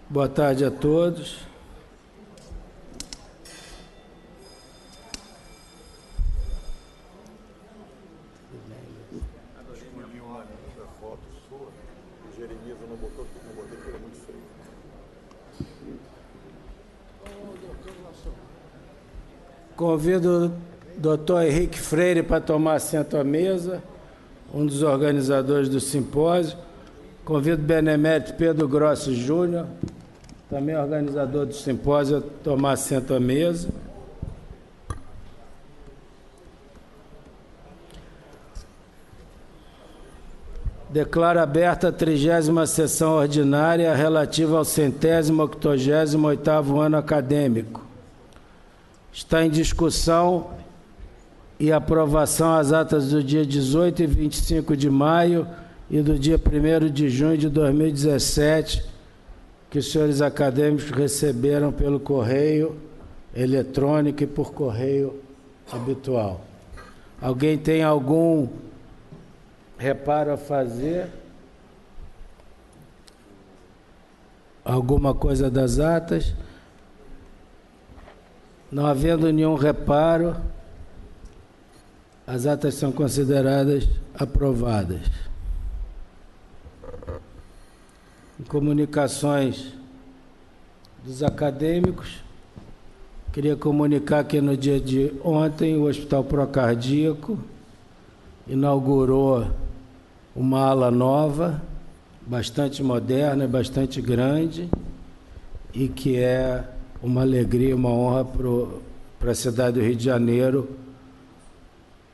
Boa tarde a todos. Convido o doutor Henrique Freire para tomar assento à mesa, um dos organizadores do simpósio. Convido o benemérito Pedro Grossi Júnior, também organizador do simpósio, a tomar assento à mesa. Declaro aberta a 30ª sessão ordinária relativa ao 188º ano acadêmico. Está em discussão e aprovação as atas do dia 18 e 25 de maio e do dia 1º de junho de 2017, que os senhores acadêmicos receberam pelo correio eletrônico e por correio habitual. Alguém tem algum reparo a fazer? Alguma coisa das atas? Não havendo nenhum reparo, as atas são consideradas aprovadas. Em comunicações dos acadêmicos, queria comunicar que no dia de ontem o Hospital Procardíaco inaugurou uma ala nova, bastante moderna e bastante grande, e que é uma alegria, uma honra para a cidade do Rio de Janeiro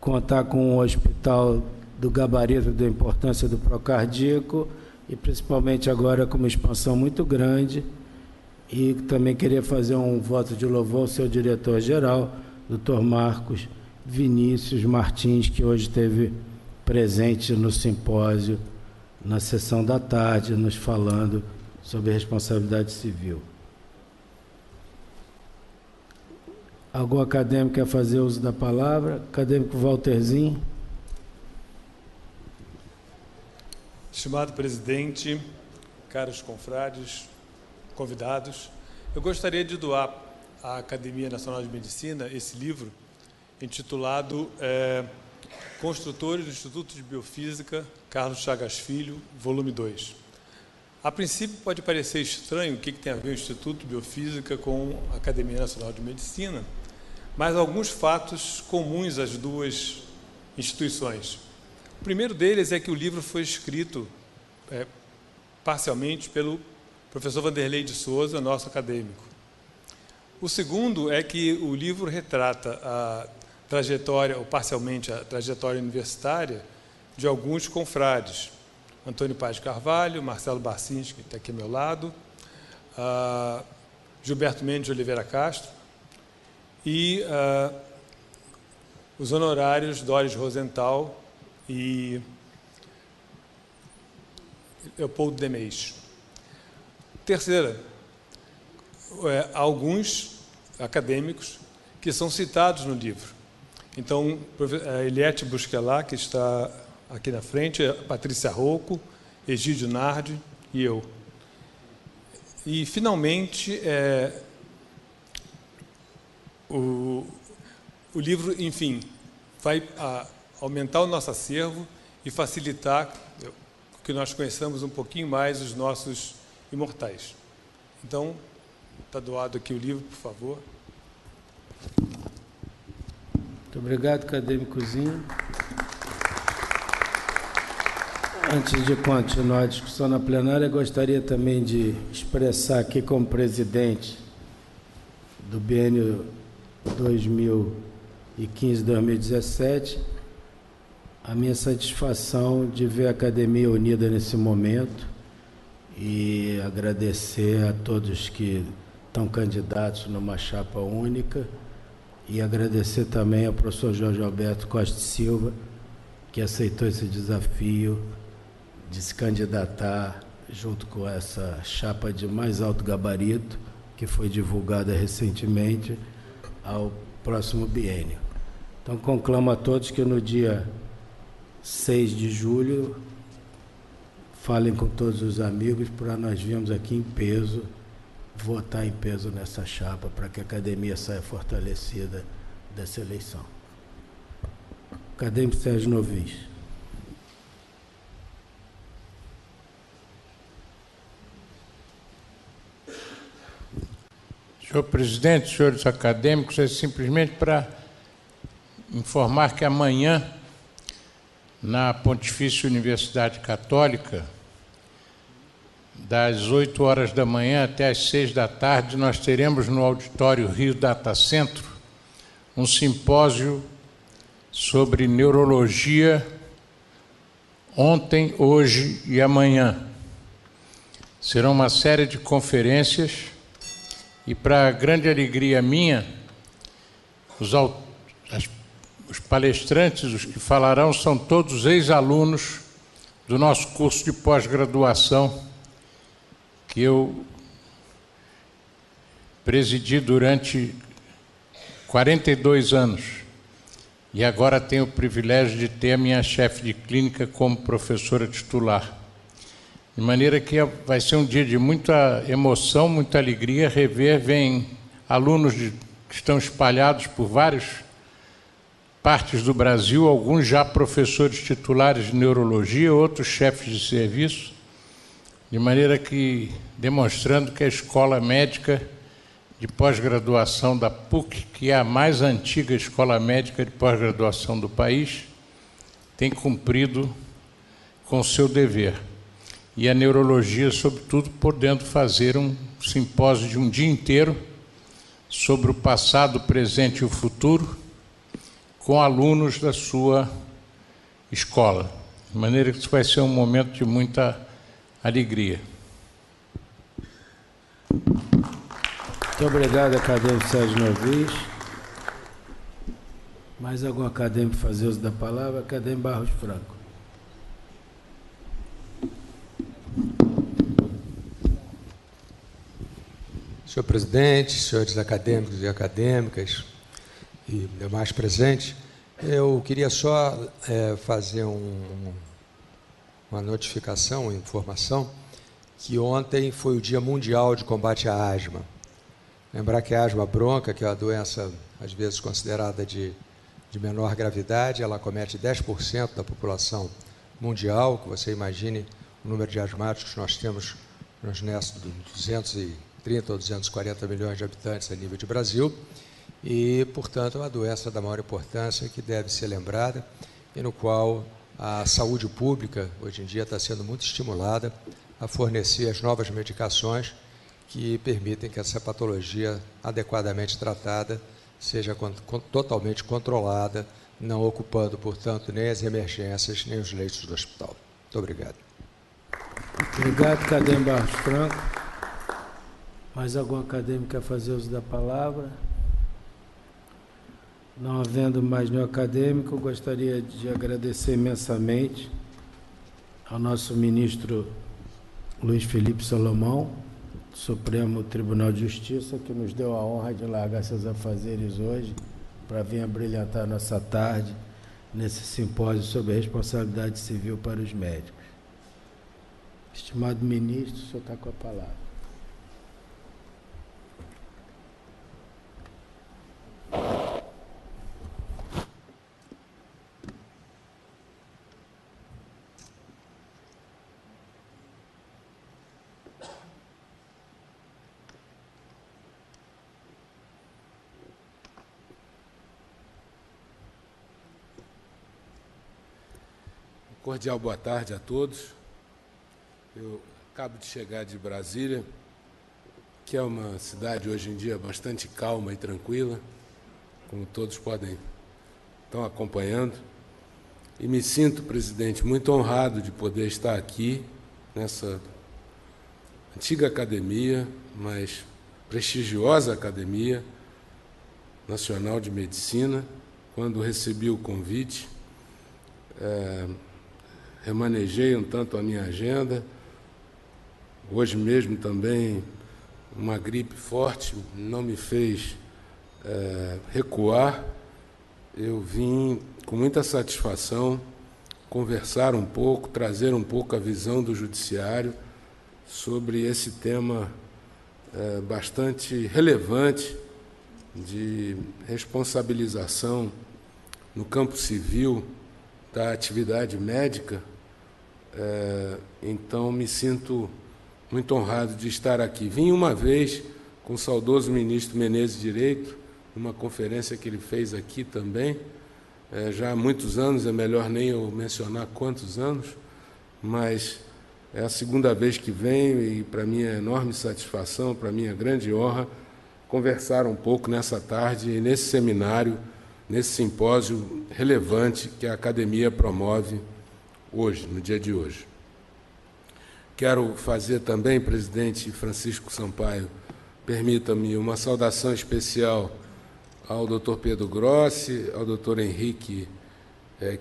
contar com um hospital do gabarito da importância do procardíaco e principalmente agora com uma expansão muito grande. E também queria fazer um voto de louvor ao seu diretor-geral, Dr. Marcos Vinícius Martins, que hoje esteve presente no simpósio, na sessão da tarde, nos falando sobre responsabilidade civil. Algum acadêmico quer fazer uso da palavra? Acadêmico Walterzinho. Estimado presidente, caros confrades, convidados, eu gostaria de doar à Academia Nacional de Medicina esse livro intitulado Construtores do Instituto de Biofísica, Carlos Chagas Filho, volume 2. A princípio pode parecer estranho o que tem a ver o Instituto de Biofísica com a Academia Nacional de Medicina, mas alguns fatos comuns às duas instituições. O primeiro deles é que o livro foi escrito parcialmente pelo professor Vanderlei de Souza, nosso acadêmico. O segundo é que o livro retrata a trajetória, ou parcialmente a trajetória universitária, de alguns confrades. Antônio Paz de Carvalho, Marcelo Barcinski, que está aqui ao meu lado, Gilberto Mendes de Oliveira Castro, e os honorários Doris Rosenthal e Leopoldo Demeis. Terceira, alguns acadêmicos que são citados no livro. Então, a Eliette Busquelá, que está aqui na frente, a Patrícia Rocco, Egídio Nardi e eu. E, finalmente, o livro, enfim, vai aumentar o nosso acervo e facilitar que nós conheçamos um pouquinho mais os nossos imortais. Então, está doado aqui o livro, por favor. Muito obrigado, acadêmicozinho. Antes de continuar a discussão na plenária, gostaria também de expressar aqui como presidente do biênio 2015-2017 a minha satisfação de ver a Academia unida nesse momento e agradecer a todos que estão candidatos numa chapa única e agradecer também ao professor Jorge Alberto Costa Silva, que aceitou esse desafio de se candidatar junto com essa chapa de mais alto gabarito, que foi divulgada recentemente, ao próximo biênio. Então, conclamo a todos que no dia 6 de julho falem com todos os amigos para nós virmos aqui em peso votar em peso nessa chapa para que a academia saia fortalecida dessa eleição. Acadêmico Sérgio Novis. Senhor presidente, senhores acadêmicos, é simplesmente para informar que amanhã, na Pontifícia Universidade Católica, das 8 horas da manhã até as 6 da tarde, nós teremos no auditório Rio Data Centro um simpósio sobre neurologia ontem, hoje e amanhã. Serão uma série de conferências e, para grande alegria minha, os palestrantes, os que falarão, são todos ex-alunos do nosso curso de pós-graduação, que eu presidi durante 42 anos e agora tenho o privilégio de ter a minha chefe de clínica como professora titular. De maneira que vai ser um dia de muita emoção, muita alegria, vem alunos que estão espalhados por várias partes do Brasil, alguns já professores titulares de neurologia, outros chefes de serviço, de maneira que, demonstrando que a escola médica de pós-graduação da PUC, que é a mais antiga escola médica de pós-graduação do país, tem cumprido com o seu dever. E a neurologia, sobretudo, podendo fazer um simpósio de um dia inteiro sobre o passado, o presente e o futuro, com alunos da sua escola. De maneira que isso vai ser um momento de muita alegria. Muito obrigado, acadêmico Sérgio Novis. Mais algum acadêmico fazer uso da palavra? Acadêmico Barros Franco. Senhor presidente, senhores acadêmicos e acadêmicas e demais presentes, eu queria só fazer uma notificação, uma informação, que ontem foi o Dia Mundial de Combate à Asma. Lembrar que a asma bronca, que é uma doença, às vezes, considerada de menor gravidade, ela acomete 10% da população mundial, que você imagine o número de asmáticos que nós temos nessa de 230 ou 240 milhões de habitantes a nível de Brasil, e, portanto, é uma doença da maior importância que deve ser lembrada e no qual a saúde pública, hoje em dia, está sendo muito estimulada a fornecer as novas medicações que permitem que essa patologia adequadamente tratada seja totalmente controlada, não ocupando, portanto, nem as emergências, nem os leitos do hospital. Muito obrigado. Obrigado, acadêmico Barros Franco. Mais algum acadêmico quer fazer uso da palavra? Não havendo mais nenhum acadêmico, gostaria de agradecer imensamente ao nosso ministro Luiz Felipe Salomão, do Supremo Tribunal de Justiça, que nos deu a honra de largar seus afazeres hoje para vir abrilhantar nossa tarde nesse simpósio sobre a responsabilidade civil para os médicos. Estimado ministro, o senhor está com a palavra. Cordial boa tarde a todos. Eu acabo de chegar de Brasília, que é uma cidade hoje em dia bastante calma e tranquila, como todos estão acompanhando. E me sinto, presidente, muito honrado de poder estar aqui nessa antiga academia, mas prestigiosa Academia Nacional de Medicina. Quando recebi o convite, remanejei um tanto a minha agenda. Hoje mesmo também uma gripe forte não me fez recuar. Eu vim com muita satisfação conversar um pouco, trazer um pouco a visão do Judiciário sobre esse tema bastante relevante de responsabilização no campo civil da atividade médica. Então, me sinto muito honrado de estar aqui. Vim uma vez com o saudoso ministro Menezes Direito, numa conferência que ele fez aqui também, já há muitos anos, é melhor nem eu mencionar quantos anos, mas é a segunda vez que venho e, para mim, é enorme satisfação, para mim é grande honra, conversar um pouco nessa tarde, nesse seminário, nesse simpósio relevante que a Academia promove hoje, no dia de hoje. Quero fazer também, presidente Francisco Sampaio, permita-me uma saudação especial ao Dr. Pedro Grossi, ao Dr. Henrique,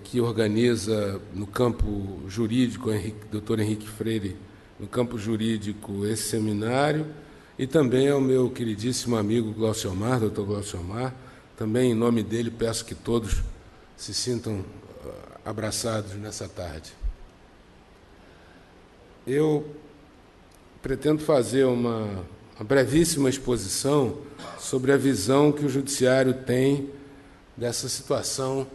que organiza no campo jurídico, Dr. Henrique Freire, no campo jurídico, esse seminário, e também ao meu queridíssimo amigo Glauciomar, Dr. Glauciomar. Também, em nome dele, peço que todos se sintam abraçados nessa tarde. Eu pretendo fazer uma brevíssima exposição sobre a visão que o Judiciário tem dessa situação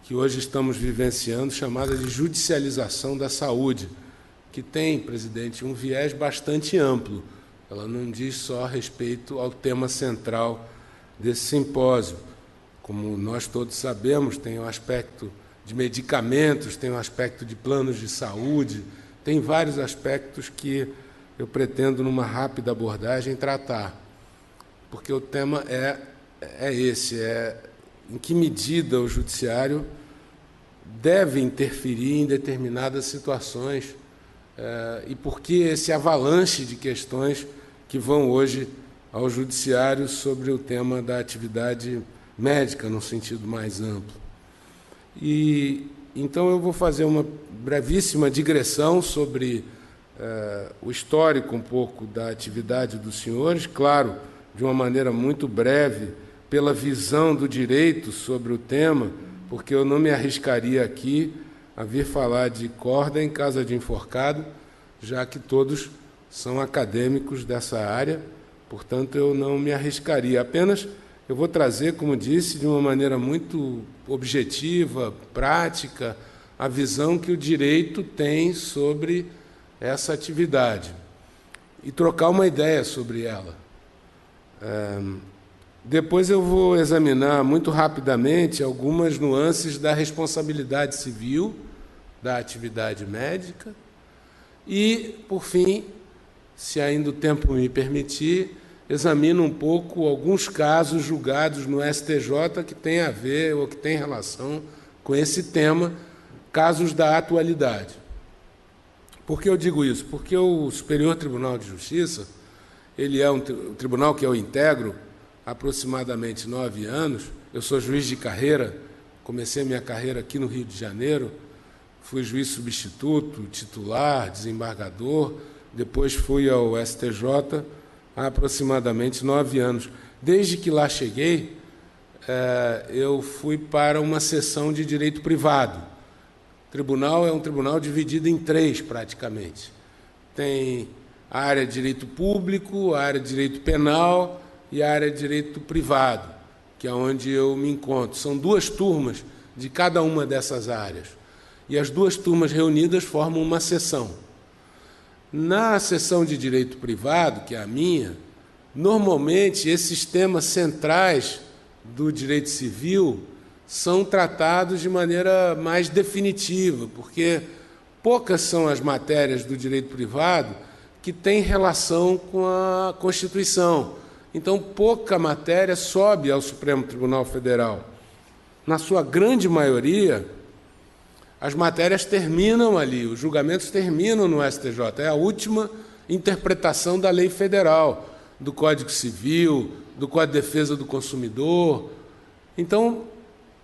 que hoje estamos vivenciando, chamada de judicialização da saúde, que tem, presidente, um viés bastante amplo. Ela não diz só respeito ao tema central desse simpósio. Como nós todos sabemos, tem o aspecto de medicamentos, tem o aspecto de planos de saúde, tem vários aspectos que eu pretendo, numa rápida abordagem, tratar. Porque o tema é esse, em que medida o Judiciário deve interferir em determinadas situações e por que esse avalanche de questões que vão hoje ao Judiciário sobre o tema da atividade médica, no sentido mais amplo. Então, eu vou fazer uma brevíssima digressão sobre o histórico um pouco da atividade dos senhores, claro, de uma maneira muito breve, pela visão do direito sobre o tema, porque eu não me arriscaria aqui a vir falar de corda em casa de enforcado, já que todos são acadêmicos dessa área, portanto, eu não me arriscaria. Apenas eu vou trazer, como disse, de uma maneira muito objetiva, prática, a visão que o direito tem sobre essa atividade e trocar uma ideia sobre ela. Depois eu vou examinar muito rapidamente algumas nuances da responsabilidade civil da atividade médica e, por fim, se ainda o tempo me permitir, examino um pouco alguns casos julgados no STJ que têm a ver ou que têm relação com esse tema, casos da atualidade. Por que eu digo isso? Porque o Superior Tribunal de Justiça, ele é um tribunal que eu integro há aproximadamente 9 anos. Eu sou juiz de carreira, comecei minha carreira aqui no Rio de Janeiro, fui juiz substituto, titular, desembargador, depois fui ao STJ há aproximadamente 9 anos. Desde que lá cheguei, eu fui para uma seção de direito privado. O tribunal é um tribunal dividido em 3, praticamente. Tem a área de direito público, a área de direito penal e a área de direito privado, que é onde eu me encontro. São 2 turmas de cada uma dessas áreas. E as 2 turmas reunidas formam uma seção. Na seção de direito privado, que é a minha, normalmente esses temas centrais do direito civil são tratados de maneira mais definitiva, porque poucas são as matérias do direito privado que têm relação com a Constituição. Então, pouca matéria sobe ao Supremo Tribunal Federal. Na sua grande maioria, as matérias terminam ali, os julgamentos terminam no STJ. É a última interpretação da lei federal, do Código Civil, do Código de Defesa do Consumidor. Então,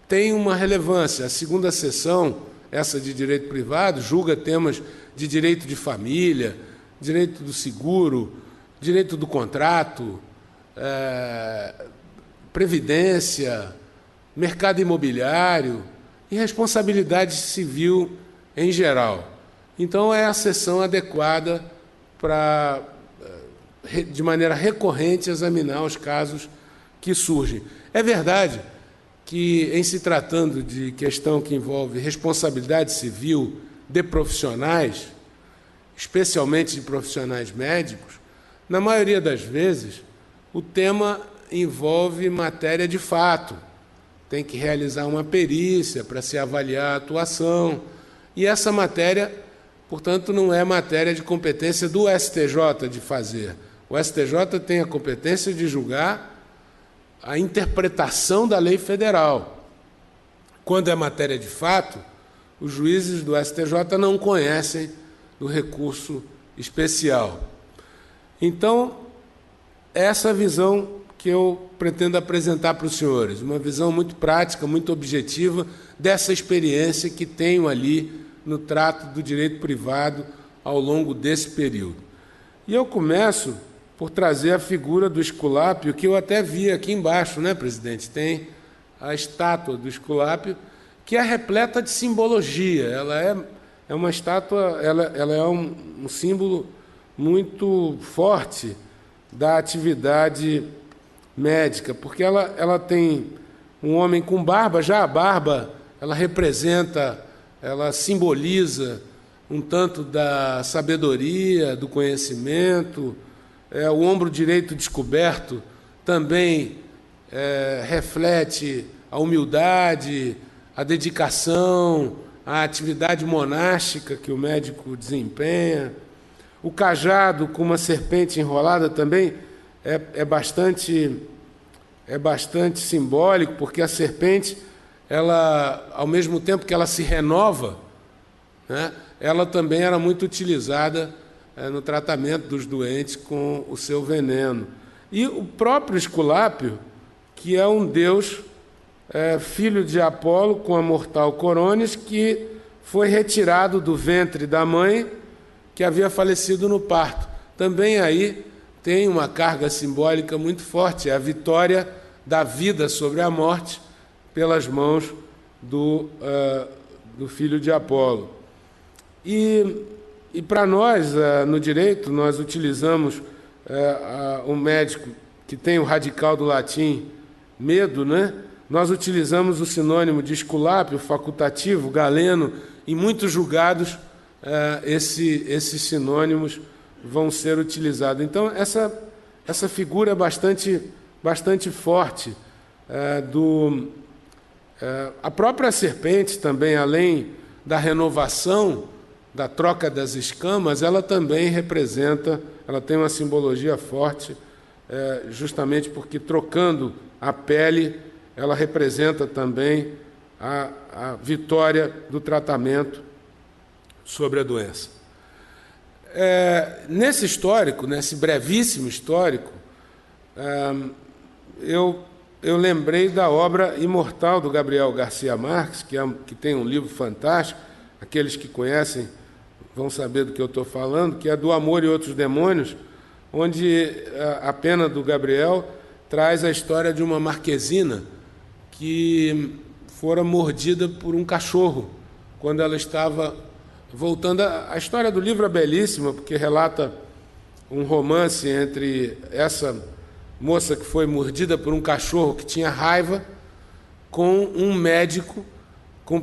tem uma relevância. A segunda seção, essa de direito privado, julga temas de direito de família, direito do seguro, direito do contrato, previdência, mercado imobiliário e responsabilidade civil em geral. Então, é a seção adequada para de maneira recorrente, examinar os casos que surgem. É verdade que, em se tratando de questão que envolve responsabilidade civil de profissionais, especialmente de profissionais médicos, na maioria das vezes, o tema envolve matéria de fato. Tem que realizar uma perícia para se avaliar a atuação. E essa matéria, portanto, não é matéria de competência do STJ de fazer. O STJ tem a competência de julgar a interpretação da lei federal. Quando é matéria de fato, os juízes do STJ não conhecem do recurso especial. Então, essa é a visão que eu pretendo apresentar para os senhores, uma visão muito prática, muito objetiva dessa experiência que tenho ali no trato do direito privado ao longo desse período. E eu começo por trazer a figura do Esculápio, que eu até vi aqui embaixo, né, presidente? Tem a estátua do Esculápio, que é repleta de simbologia. Ela é uma estátua, ela é um símbolo muito forte da atividade médica, porque ela tem um homem com barba, já a barba, ela representa, ela simboliza um tanto da sabedoria, do conhecimento. O ombro direito descoberto também reflete a humildade, a dedicação, a atividade monástica que o médico desempenha. O cajado com uma serpente enrolada também é bastante simbólico, porque a serpente, ela, ao mesmo tempo que ela se renova, né, ela também era muito utilizada no tratamento dos doentes com o seu veneno. E o próprio Esculápio, que é um deus filho de Apolo com a mortal Coronis, que foi retirado do ventre da mãe que havia falecido no parto. Também aí tem uma carga simbólica muito forte, é a vitória da vida sobre a morte pelas mãos do filho de Apolo. E para nós, no direito, nós utilizamos um médico que tem o radical do latim medo, né? Nós utilizamos o sinônimo de Esculápio, facultativo, galeno, e muitos julgados esses sinônimos vão ser utilizados. Então, essa figura é bastante forte. A própria serpente também, além da renovação, da troca das escamas, ela também representa, ela tem uma simbologia forte, justamente porque, trocando a pele, ela representa também a vitória do tratamento sobre a doença. Nesse histórico, nesse brevíssimo histórico, eu lembrei da obra imortal do Gabriel Garcia Marques, que tem um livro fantástico, aqueles que conhecem vão saber do que eu estou falando, que é Do Amor e Outros Demônios, onde a pena do Gabriel traz a história de uma marquesina que fora mordida por um cachorro quando ela estava voltando. A história do livro é belíssima, porque relata um romance entre essa moça que foi mordida por um cachorro que tinha raiva com um médico, com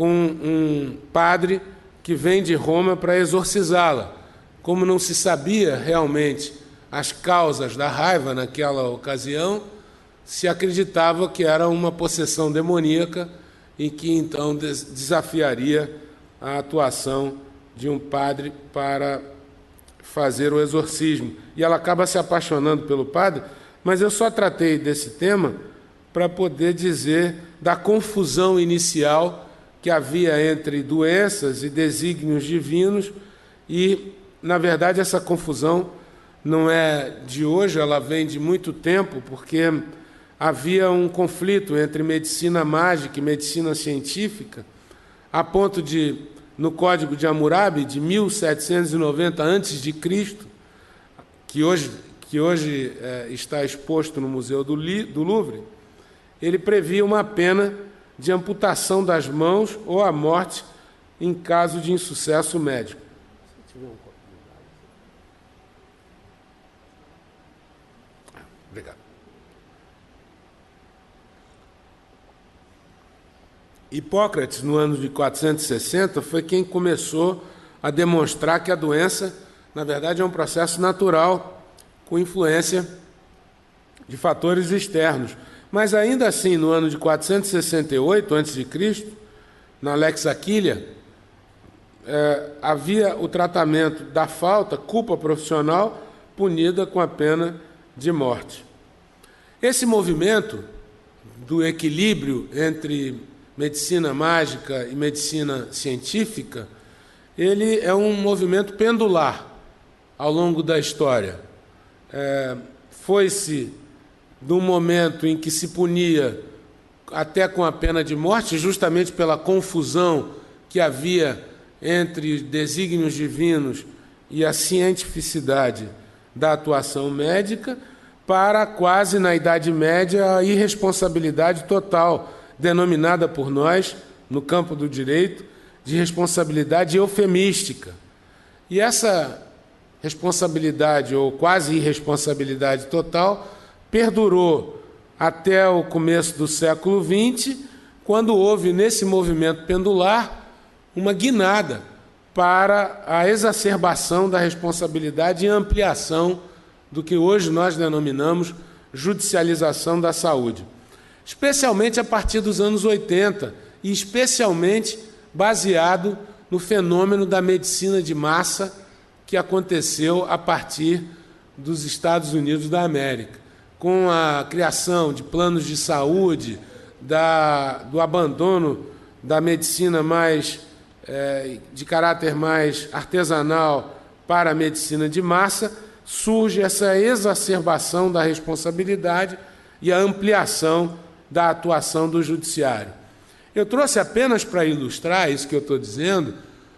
um padre que vem de Roma para exorcizá-la. Como não se sabia realmente as causas da raiva naquela ocasião, se acreditava que era uma possessão demoníaca e que então desafiaria a atuação de um padre para fazer o exorcismo. E ela acaba se apaixonando pelo padre, mas eu só tratei desse tema para poder dizer da confusão inicial que havia entre doenças e desígnios divinos e, na verdade, essa confusão não é de hoje, ela vem de muito tempo, porque havia um conflito entre medicina mágica e medicina científica, a ponto de, no Código de Hammurabi, de 1790 a.C., que hoje está exposto no Museu do Louvre, ele previa uma pena de amputação das mãos ou a morte em caso de insucesso médico. Obrigado. Hipócrates, no ano de 460, foi quem começou a demonstrar que a doença, na verdade, é um processo natural, com influência de fatores externos. Mas, ainda assim, no ano de 468 a.C., na Lex Aquilia, havia o tratamento da falta, culpa profissional, punida com a pena de morte. Esse movimento do equilíbrio entre medicina mágica e medicina científica, ele é um movimento pendular ao longo da história. Foi-se de um momento em que se punia até com a pena de morte, justamente pela confusão que havia entre desígnios divinos e a cientificidade da atuação médica, para quase na Idade Média a irresponsabilidade total, denominada por nós, no campo do direito, de responsabilidade eufemística. E essa responsabilidade, ou quase irresponsabilidade total, perdurou até o começo do século XX, quando houve nesse movimento pendular uma guinada para a exacerbação da responsabilidade e ampliação do que hoje nós denominamos judicialização da saúde. Especialmente a partir dos anos 80, e especialmente baseado no fenômeno da medicina de massa que aconteceu a partir dos Estados Unidos da América, com a criação de planos de saúde, do abandono da medicina mais de caráter mais artesanal para a medicina de massa, surge essa exacerbação da responsabilidade e a ampliação da atuação do judiciário. Eu trouxe apenas para ilustrar isso que eu estou dizendo,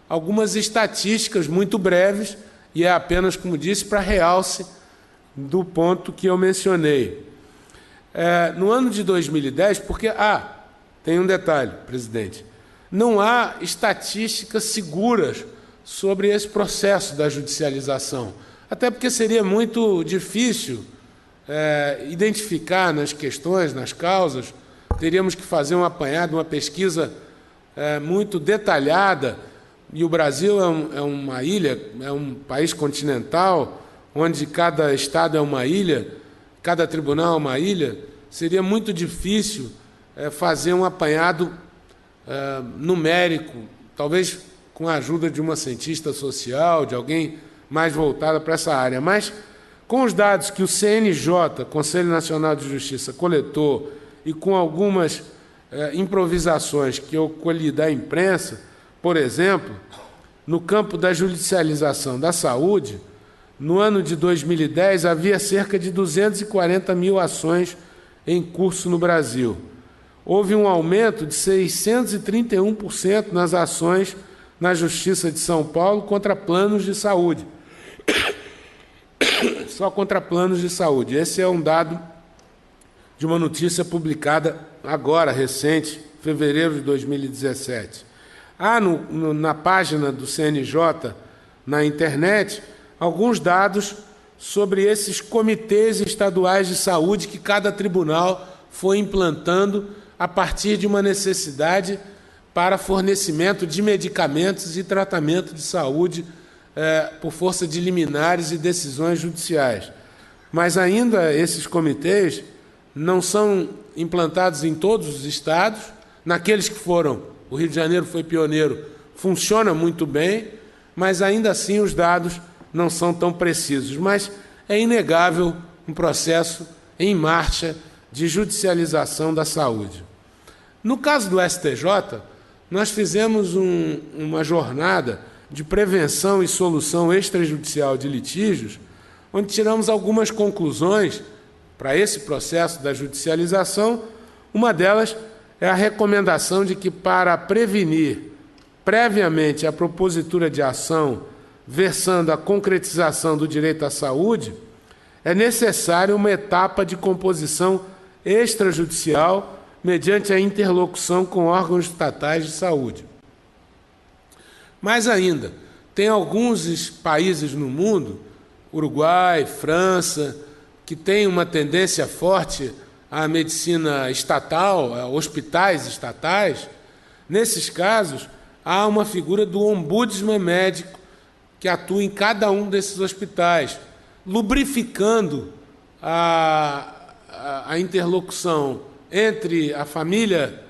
algumas estatísticas muito breves, e é apenas, como disse, para realce do ponto que eu mencionei. No ano de 2010, porque, tem um detalhe, presidente, não há estatísticas seguras sobre esse processo da judicialização, até porque seria muito difícil identificar nas questões, nas causas, teríamos que fazer um apanhado, uma pesquisa muito detalhada, e o Brasil é uma ilha, é um país continental, onde cada estado é uma ilha, cada tribunal é uma ilha, seria muito difícil fazer um apanhado numérico, talvez com a ajuda de uma cientista social, de alguém mais voltada para essa área. Mas, com os dados que o CNJ, Conselho Nacional de Justiça, coletou, e com algumas improvisações que eu colhi da imprensa, por exemplo, no campo da judicialização da saúde, no ano de 2010 havia cerca de 240 mil ações em curso no Brasil. Houve um aumento de 631% nas ações na Justiça de São Paulo contra planos de saúde. Só contra planos de saúde. Esse é um dado de uma notícia publicada agora, recente, fevereiro de 2017. Na página do CNJ, na internet, alguns dados sobre esses comitês estaduais de saúde que cada tribunal foi implantando a partir de uma necessidade para fornecimento de medicamentos e tratamento de saúde por força de liminares e decisões judiciais. Mas ainda esses comitês não são implantados em todos os estados. Naqueles que foram, o Rio de Janeiro foi pioneiro, funciona muito bem, mas ainda assim os dados não são tão precisos. Mas é inegável um processo em marcha de judicialização da saúde. No caso do STJ, nós fizemos uma jornada de prevenção e solução extrajudicial de litígios, onde tiramos algumas conclusões para esse processo da judicialização. Uma delas é a recomendação de que, para prevenir previamente a propositura de ação versando a concretização do direito à saúde, é necessária uma etapa de composição extrajudicial mediante a interlocução com órgãos estatais de saúde. Mais ainda, tem alguns países no mundo, Uruguai, França, que tem uma tendência forte à medicina estatal, a hospitais estatais, nesses casos, há uma figura do ombudsman médico que atua em cada um desses hospitais, lubrificando a interlocução entre a família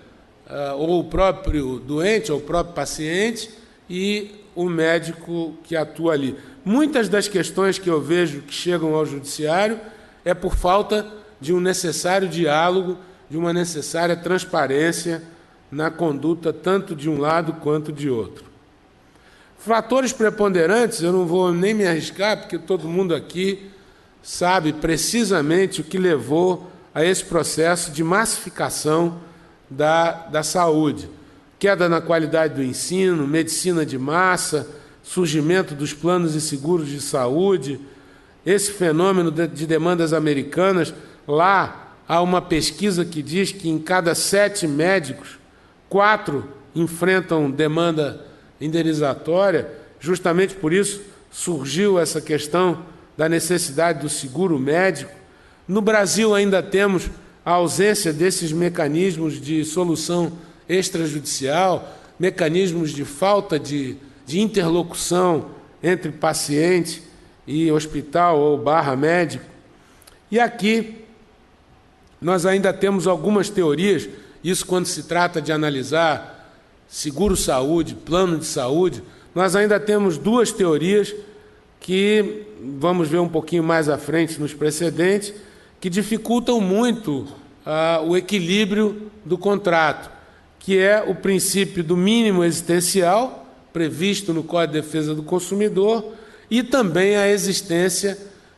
ou o próprio doente, ou o próprio paciente, e o médico que atua ali. Muitas das questões que eu vejo que chegam ao judiciário é por falta de um necessário diálogo, de uma necessária transparência na conduta tanto de um lado quanto de outro. Fatores preponderantes, eu não vou nem me arriscar, porque todo mundo aqui sabe precisamente o que levou a esse processo de massificação da saúde. Queda na qualidade do ensino, medicina de massa, surgimento dos planos e seguros de saúde, esse fenômeno de demandas americanas. Lá há uma pesquisa que diz que em cada 7 médicos, 4 enfrentam demanda indenizatória. Justamente por isso surgiu essa questão da necessidade do seguro médico. No Brasil ainda temos a ausência desses mecanismos de solução extrajudicial, mecanismos de falta de interlocução entre paciente e hospital ou /médico. E aqui nós ainda temos algumas teorias, isso quando se trata de analisar seguro-saúde, plano de saúde, nós ainda temos 2 teorias que vamos ver um pouquinho mais à frente nos precedentes, que dificultam muito o equilíbrio do contrato, que é o princípio do mínimo existencial, previsto no Código de Defesa do Consumidor, e também a existência,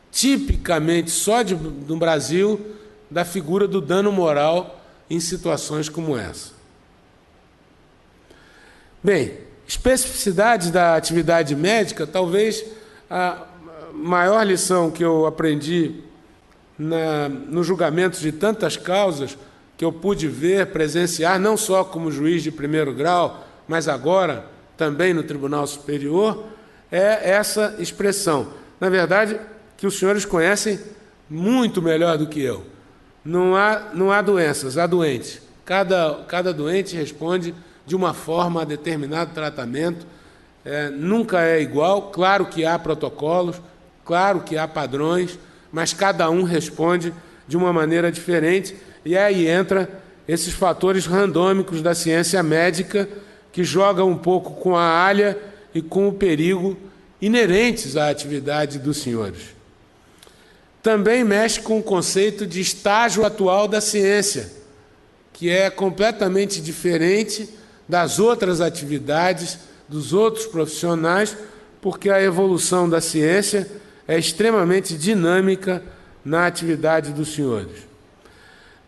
tipicamente só no Brasil, da figura do dano moral em situações como essa. Bem, especificidades da atividade médica, talvez a maior lição que eu aprendi no julgamento de tantas causas que eu pude ver, presenciar, não só como juiz de primeiro grau, mas agora também no Tribunal Superior, é essa expressão. Na verdade, que os senhores conhecem muito melhor do que eu. Não há doenças, há doentes. Cada doente responde de uma forma a determinado tratamento, nunca é igual. Claro que há protocolos, claro que há padrões, mas cada um responde de uma maneira diferente, e aí entra esses fatores randômicos da ciência médica que jogam um pouco com a alha e com o perigo inerentes à atividade dos senhores. Também mexe com o conceito de estágio atual da ciência, que é completamente diferente das outras atividades, dos outros profissionais, porque a evolução da ciência é extremamente dinâmica na atividade dos senhores.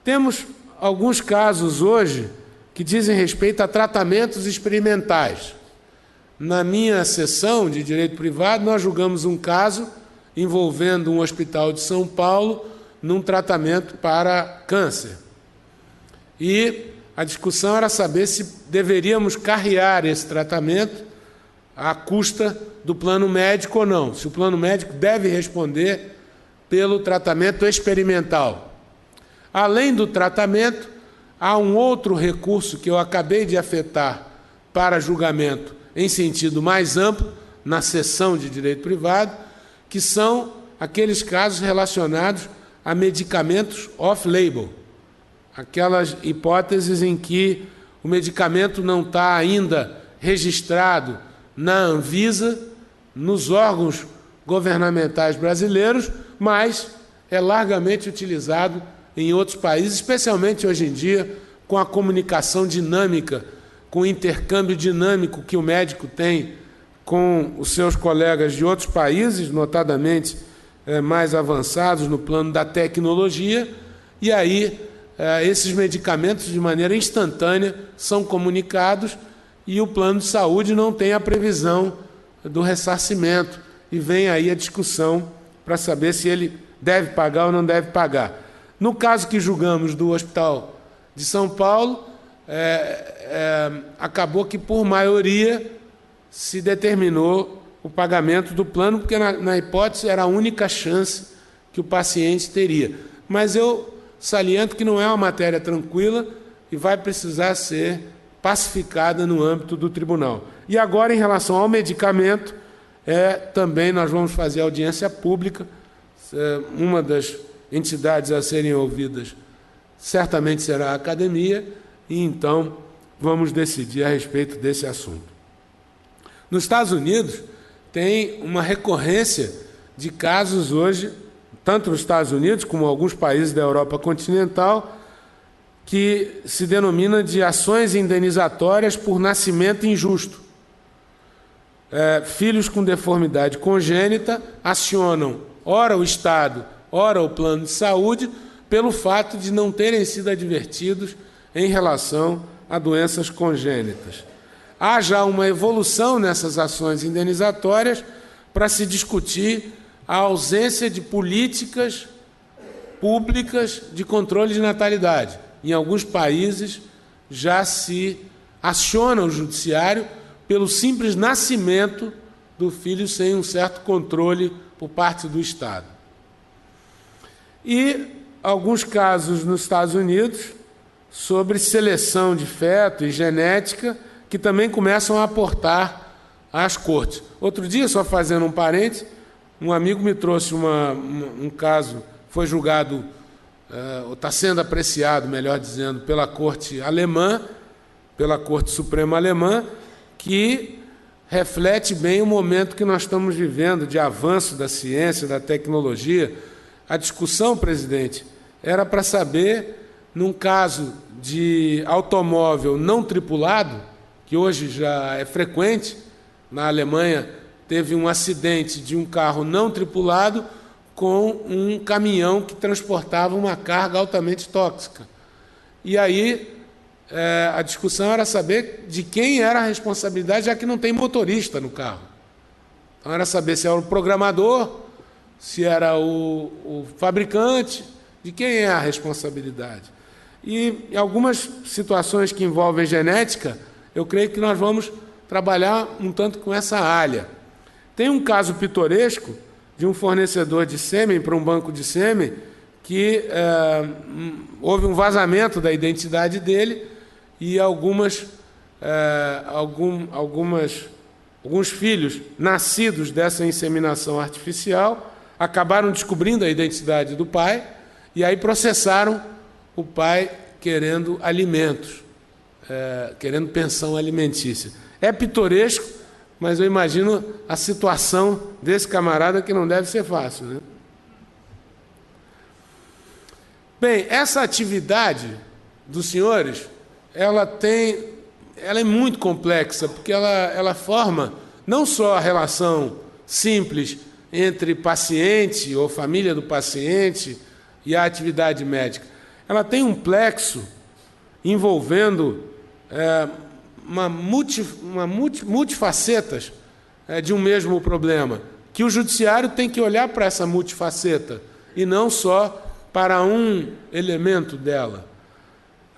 Temos alguns casos hoje que dizem respeito a tratamentos experimentais. Na minha sessão de direito privado, nós julgamos um caso envolvendo um hospital de São Paulo num tratamento para câncer. E a discussão era saber se deveríamos carrear esse tratamento à custa do plano médico ou não, se o plano médico deve responder pelo tratamento experimental. Além do tratamento, há um outro recurso que eu acabei de afetar para julgamento em sentido mais amplo, na seção de direito privado, que são aqueles casos relacionados a medicamentos off-label, aquelas hipóteses em que o medicamento não está ainda registrado na Anvisa, nos órgãos governamentais brasileiros, mas é largamente utilizado em outros países, especialmente hoje em dia, com a comunicação dinâmica, com o intercâmbio dinâmico que o médico tem com os seus colegas de outros países, notadamente mais avançados no plano da tecnologia, e aí esses medicamentos, de maneira instantânea, são comunicados e o plano de saúde não tem a previsão do ressarcimento, e vem aí a discussão para saber se ele deve pagar ou não deve pagar. No caso que julgamos do Hospital de São Paulo, acabou que, por maioria, se determinou o pagamento do plano, porque, na hipótese, era a única chance que o paciente teria. Mas eu saliento que não é uma matéria tranquila e vai precisar ser pacificada no âmbito do tribunal. E agora, em relação ao medicamento, também nós vamos fazer audiência pública. Uma das entidades a serem ouvidas certamente será a academia, e então vamos decidir a respeito desse assunto. Nos Estados Unidos, tem uma recorrência de casos hoje, tanto nos Estados Unidos como em alguns países da Europa continental, que se denomina de ações indenizatórias por nascimento injusto. Filhos com deformidade congênita acionam ora o Estado, ora o plano de saúde, pelo fato de não terem sido advertidos em relação a doenças congênitas. Há já uma evolução nessas ações indenizatórias para se discutir a ausência de políticas públicas de controle de natalidade. Em alguns países já se aciona o judiciário pelo simples nascimento do filho sem um certo controle por parte do Estado. E alguns casos nos Estados Unidos sobre seleção de feto e genética que também começam a aportar às cortes. Outro dia, só fazendo um parênteses, um amigo me trouxe um caso, foi julgado, ou está sendo apreciado, melhor dizendo, pela Corte alemã, pela Corte Suprema Alemã, que reflete bem o momento que nós estamos vivendo de avanço da ciência, da tecnologia. A discussão, presidente, era para saber, num caso de automóvel não tripulado, que hoje já é frequente, na Alemanha teve um acidente de um carro não tripulado com um caminhão que transportava uma carga altamente tóxica. E aí a discussão era saber de quem era a responsabilidade, já que não tem motorista no carro. Então era saber se era o programador, se era o fabricante, de quem é a responsabilidade. E em algumas situações que envolvem genética, eu creio que nós vamos trabalhar um tanto com essa área. Tem um caso pitoresco de um fornecedor de sêmen para um banco de sêmen que houve um vazamento da identidade dele e alguns filhos nascidos dessa inseminação artificial acabaram descobrindo a identidade do pai e aí processaram o pai querendo alimentos, querendo pensão alimentícia. É pitoresco, mas eu imagino a situação desse camarada que não deve ser fácil, né? Bem, essa atividade dos senhores, ela é muito complexa, porque ela forma não só a relação simples entre paciente ou família do paciente e a atividade médica. Ela tem um plexo envolvendo multifacetas de um mesmo problema, que o judiciário tem que olhar para essa multifaceta e não só para um elemento dela.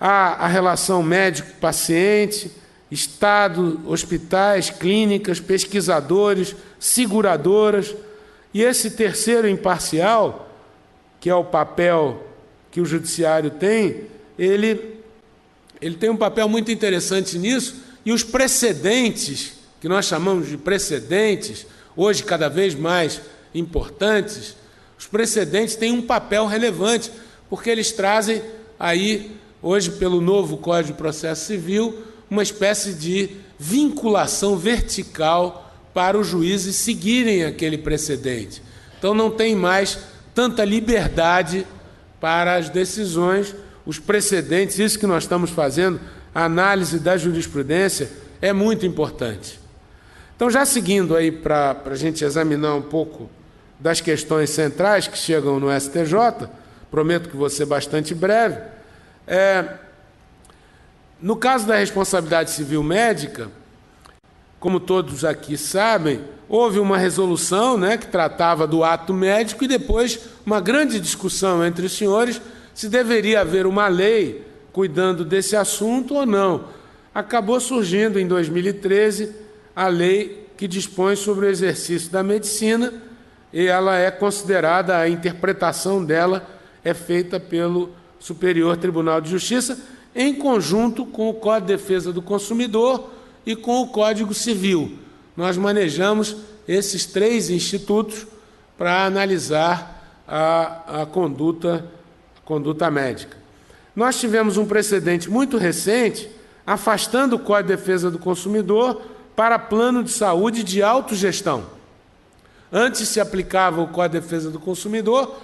Há a relação médico-paciente, Estado, hospitais, clínicas, pesquisadores, seguradoras, e esse terceiro imparcial, que é o papel que o judiciário tem, ele tem um papel muito interessante nisso, e os precedentes, que nós chamamos de precedentes, hoje cada vez mais importantes, os precedentes têm um papel relevante, porque eles trazem aí, hoje pelo novo Código de Processo Civil, uma espécie de vinculação vertical para os juízes seguirem aquele precedente. Então não tem mais tanta liberdade para as decisões, os precedentes, isso que nós estamos fazendo, a análise da jurisprudência, é muito importante. Então, já seguindo aí para a gente examinar um pouco das questões centrais que chegam no STJ, prometo que vou ser bastante breve, no caso da responsabilidade civil médica, como todos aqui sabem, houve uma resolução, né, que tratava do ato médico e depois uma grande discussão entre os senhores se deveria haver uma lei cuidando desse assunto ou não. Acabou surgindo em 2013 a lei que dispõe sobre o exercício da medicina e ela é considerada, a interpretação dela é feita pelo Superior Tribunal de Justiça, em conjunto com o Código de Defesa do Consumidor e com o Código Civil. Nós manejamos esses 3 institutos para analisar a conduta médica. Nós tivemos um precedente muito recente, afastando o Código de Defesa do Consumidor para plano de saúde de autogestão. Antes se aplicava o Código de Defesa do Consumidor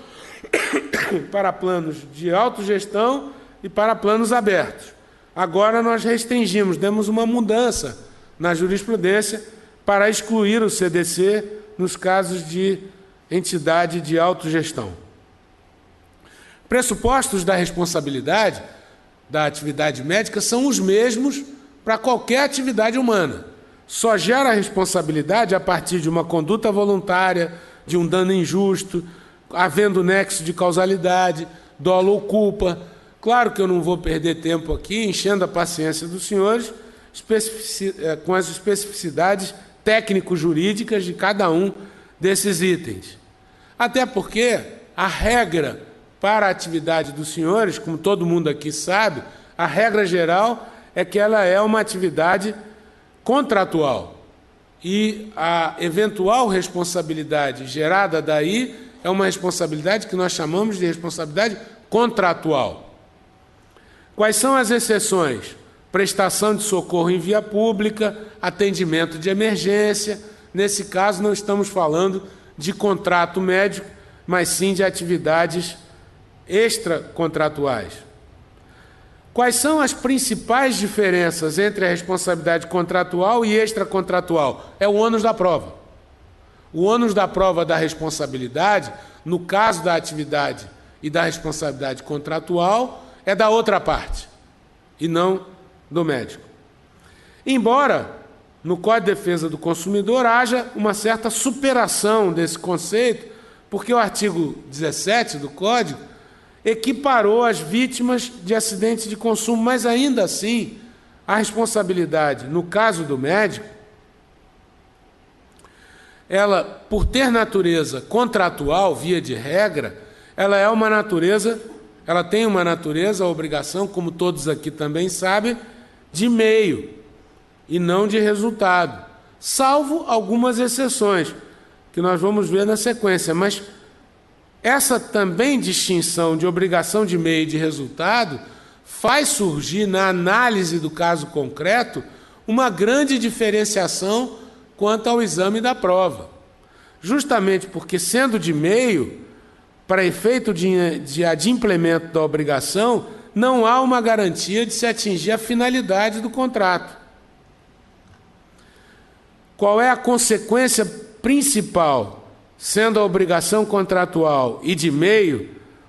para planos de autogestão e para planos abertos. Agora nós restringimos, demos uma mudança na jurisprudência para excluir o CDC nos casos de entidade de autogestão. Pressupostos da responsabilidade da atividade médica são os mesmos para qualquer atividade humana. Só gera responsabilidade a partir de uma conduta voluntária, de um dano injusto, havendo nexo de causalidade, dolo ou culpa. Claro que eu não vou perder tempo aqui enchendo a paciência dos senhores com as especificidades técnico-jurídicas de cada um desses itens. Até porque a regra para a atividade dos senhores, como todo mundo aqui sabe, a regra geral é que ela é uma atividade contratual. E a eventual responsabilidade gerada daí é uma responsabilidade que nós chamamos de responsabilidade contratual. Quais são as exceções? Prestação de socorro em via pública, atendimento de emergência. Nesse caso, não estamos falando de contrato médico, mas sim de atividades extracontratuais. Quais são as principais diferenças entre a responsabilidade contratual e extracontratual? É o ônus da prova. O ônus da prova da responsabilidade, no caso da atividade e da responsabilidade contratual, é da outra parte, e não do médico. Embora, no Código de Defesa do Consumidor, haja uma certa superação desse conceito, porque o artigo 17 do Código equiparou as vítimas de acidentes de consumo, mas ainda assim, a responsabilidade, no caso do médico, ela, por ter natureza contratual, via de regra, ela tem uma natureza, a obrigação, como todos aqui também sabem, de meio e não de resultado, salvo algumas exceções, que nós vamos ver na sequência, mas essa também distinção de obrigação de meio e de resultado faz surgir, na análise do caso concreto, uma grande diferenciação quanto ao exame da prova. Justamente porque, sendo de meio, para efeito de adimplemento da obrigação, não há uma garantia de se atingir a finalidade do contrato. Qual é a consequência principal? Sendo a obrigação contratual e de meio,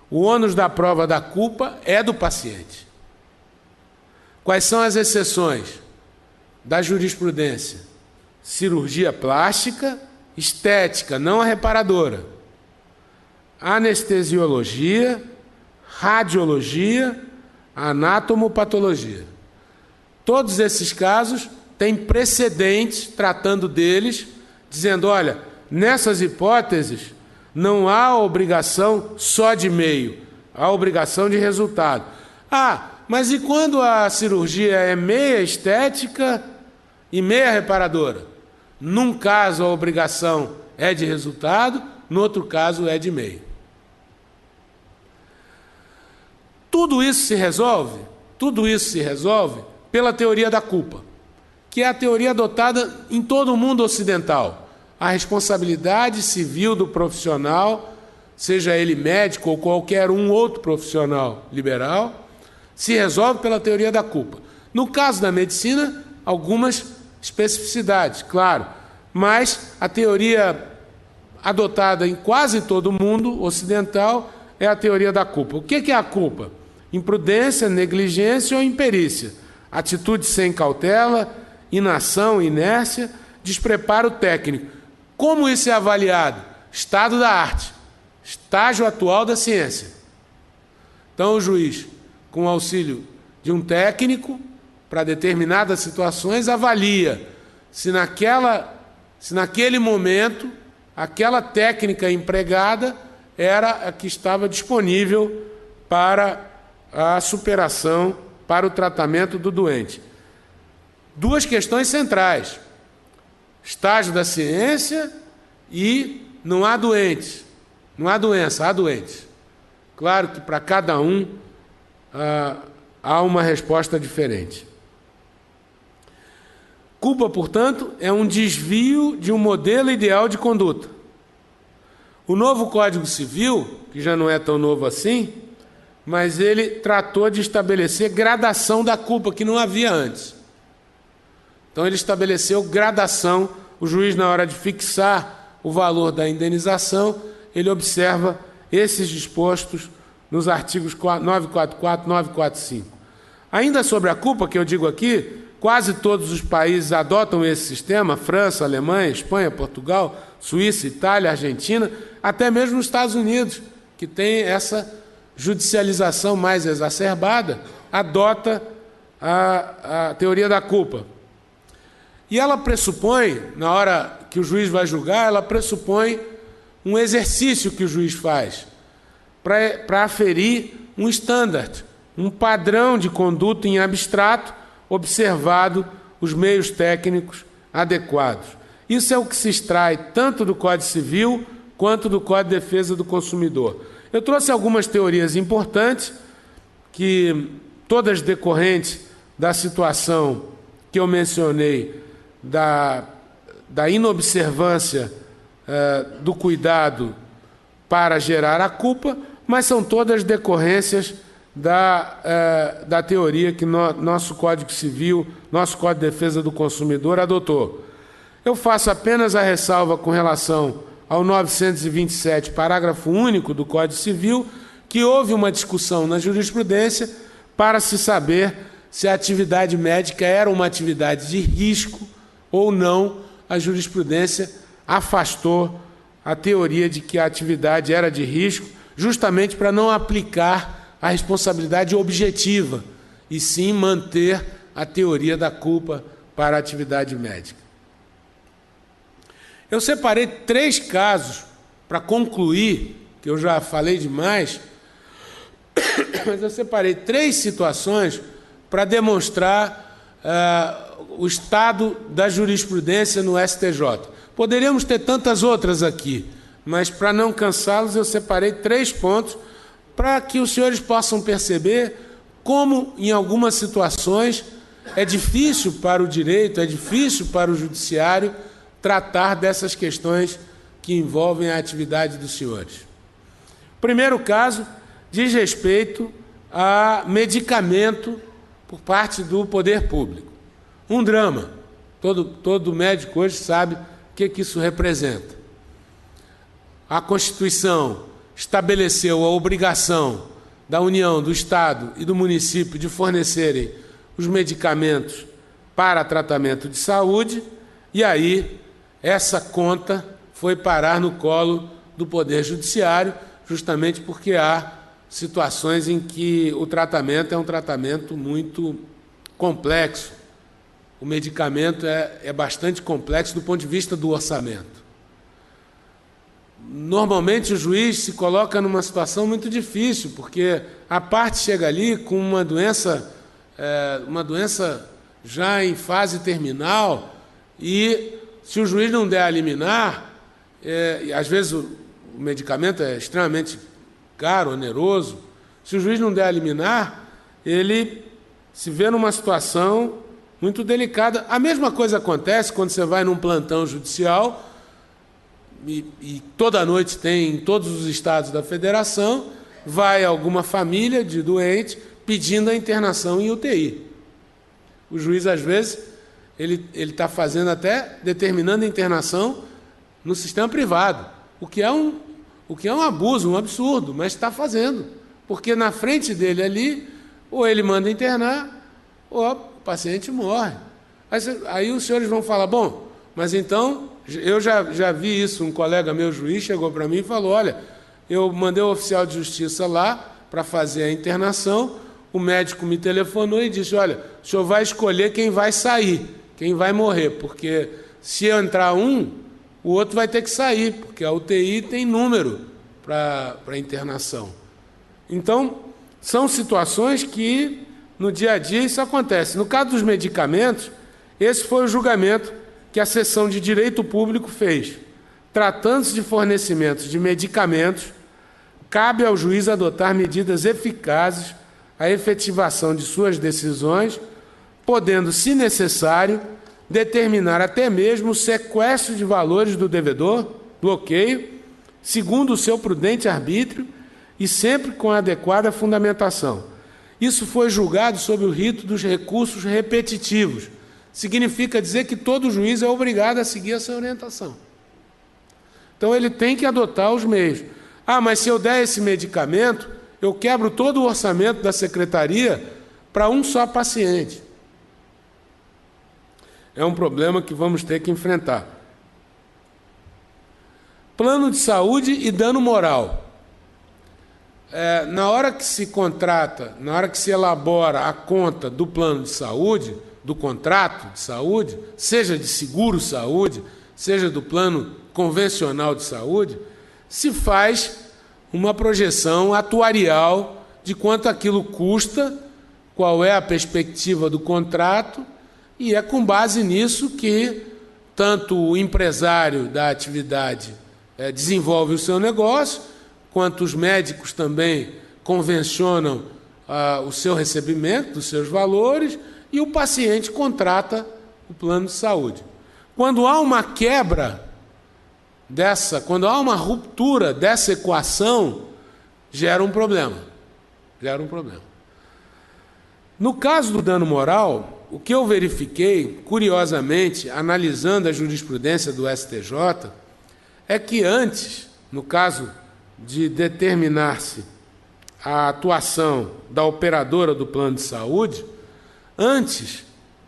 o ônus da prova da culpa é do paciente. Quais são as exceções da jurisprudência? Cirurgia plástica, estética, não a reparadora, anestesiologia, radiologia, anatomopatologia. Todos esses casos têm precedentes tratando deles, dizendo, olha, nessas hipóteses, não há obrigação só de meio, há obrigação de resultado. Ah, mas e quando a cirurgia é meia estética e meia reparadora? Num caso a obrigação é de resultado, no outro caso é de meio. Tudo isso se resolve pela teoria da culpa, que é a teoria adotada em todo o mundo ocidental. A responsabilidade civil do profissional, seja ele médico ou qualquer outro profissional liberal, se resolve pela teoria da culpa. No caso da medicina, algumas especificidades, claro, mas a teoria adotada em quase todo o mundo ocidental é a teoria da culpa. O que é a culpa? Imprudência, negligência ou imperícia, atitude sem cautela, inação, inércia, despreparo técnico. Como isso é avaliado? Estado da arte, estágio atual da ciência. Então, o juiz, com o auxílio de um técnico, para determinadas situações, avalia se naquele momento aquela técnica empregada era a que estava disponível para a superação, para o tratamento do doente. Duas questões centrais: estágio da ciência e não há doentes. Não há doença, há doentes. Claro que para cada um há uma resposta diferente. Culpa, portanto, é um desvio de um modelo ideal de conduta. O novo Código Civil, que já não é tão novo assim, mas ele tratou de estabelecer gradação da culpa, que não havia antes. Então ele estabeleceu gradação. O juiz, na hora de fixar o valor da indenização, ele observa esses dispostos nos artigos 944 e 945. Ainda sobre a culpa, que eu digo aqui, quase todos os países adotam esse sistema: França, Alemanha, Espanha, Portugal, Suíça, Itália, Argentina, até mesmo nos Estados Unidos, que tem essa judicialização mais exacerbada, adota a teoria da culpa. E ela pressupõe, na hora que o juiz vai julgar, ela pressupõe um exercício que o juiz faz para aferir um standard, um padrão de conduta em abstrato, observado os meios técnicos adequados. Isso é o que se extrai tanto do Código Civil quanto do Código de Defesa do Consumidor. Eu trouxe algumas teorias importantes, que todas decorrentes da situação que eu mencionei, da inobservância do cuidado para gerar a culpa, mas são todas decorrências da teoria que nosso Código Civil, nosso Código de Defesa do Consumidor adotou. Eu faço apenas a ressalva com relação ao 927, parágrafo único do Código Civil, que houve uma discussão na jurisprudência para se saber se a atividade médica era uma atividade de risco ou não. A jurisprudência afastou a teoria de que a atividade era de risco, justamente para não aplicar a responsabilidade objetiva, e sim manter a teoria da culpa para a atividade médica. Eu separei 3 casos para concluir, que eu já falei demais, mas eu separei 3 situações para demonstrar o estado da jurisprudência no STJ. Poderíamos ter tantas outras aqui, mas para não cansá-los, eu separei 3 pontos para que os senhores possam perceber como, em algumas situações, é difícil para o direito, é difícil para o judiciário tratar dessas questões que envolvem a atividade dos senhores. O primeiro caso diz respeito a medicamento por parte do poder público. Um drama. Todo médico hoje sabe o que isso representa. A Constituição estabeleceu a obrigação da União, do Estado e do município de fornecerem os medicamentos para tratamento de saúde, e aí essa conta foi parar no colo do Poder Judiciário, justamente porque há situações em que o tratamento é um tratamento muito complexo. O medicamento é bastante complexo do ponto de vista do orçamento. Normalmente o juiz se coloca numa situação muito difícil, porque a parte chega ali com uma doença já em fase terminal, e se o juiz não der a liminar, às vezes o medicamento é extremamente caro, oneroso, se o juiz não der a liminar, ele se vê numa situação muito delicada. A mesma coisa acontece quando você vai num plantão judicial, e toda noite tem em todos os estados da federação, vai alguma família de doente pedindo a internação em UTI. O juiz, às vezes, ele está fazendo até, determinando a internação no sistema privado, o que é um abuso, um absurdo, mas está fazendo, porque na frente dele ali, ou ele manda internar, ou o paciente morre. Aí os senhores vão falar, bom, mas então, eu já vi isso, um colega meu juiz chegou para mim e falou, olha, eu mandei o oficial de justiça lá para fazer a internação, o médico me telefonou e disse, olha, o senhor vai escolher quem vai sair, quem vai morrer, porque se entrar um, o outro vai ter que sair, porque a UTI tem número para internação. Então, são situações que, no dia a dia, isso acontece. No caso dos medicamentos, esse foi o julgamento que a seção de Direito Público fez. Tratando-se de fornecimentos de medicamentos, cabe ao juiz adotar medidas eficazes à efetivação de suas decisões, podendo, se necessário, determinar até mesmo o sequestro de valores do devedor, bloqueio, segundo o seu prudente arbítrio e sempre com a adequada fundamentação. Isso foi julgado sob o rito dos recursos repetitivos. Significa dizer que todo juiz é obrigado a seguir essa orientação. Então, ele tem que adotar os meios. Ah, mas se eu der esse medicamento, eu quebro todo o orçamento da secretaria para um só paciente. É um problema que vamos ter que enfrentar. Plano de saúde e dano moral. Na hora que se contrata, na hora que se elabora a conta do plano de saúde, do contrato de saúde, seja de seguro-saúde, seja do plano convencional de saúde, se faz uma projeção atuarial de quanto aquilo custa, qual é a perspectiva do contrato, e é com base nisso que tanto o empresário da atividade desenvolve o seu negócio, quanto os médicos também convencionam o seu recebimento dos seus valores, e o paciente contrata o plano de saúde. Quando há uma quebra quando há uma ruptura dessa equação, gera um problema. No caso do dano moral, o que eu verifiquei, curiosamente, analisando a jurisprudência do STJ, é que antes, no caso de determinar-se a atuação da operadora do plano de saúde, antes,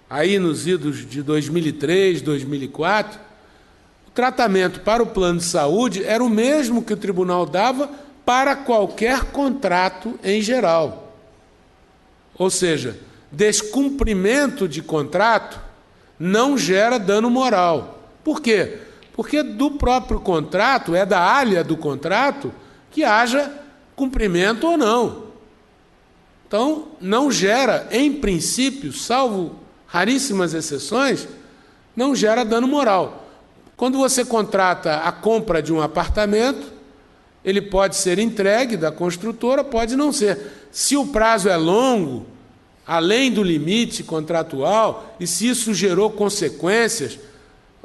aí nos idos de 2003, 2004, o tratamento para o plano de saúde era o mesmo que o tribunal dava para qualquer contrato em geral. Ou seja, descumprimento de contrato não gera dano moral. Por quê? Porque do próprio contrato, é da alha do contrato, que haja cumprimento ou não. Então, não gera, em princípio, salvo raríssimas exceções, não gera dano moral. Quando você contrata a compra de um apartamento, ele pode ser entregue da construtora, pode não ser. Se o prazo é longo, além do limite contratual, e se isso gerou consequências,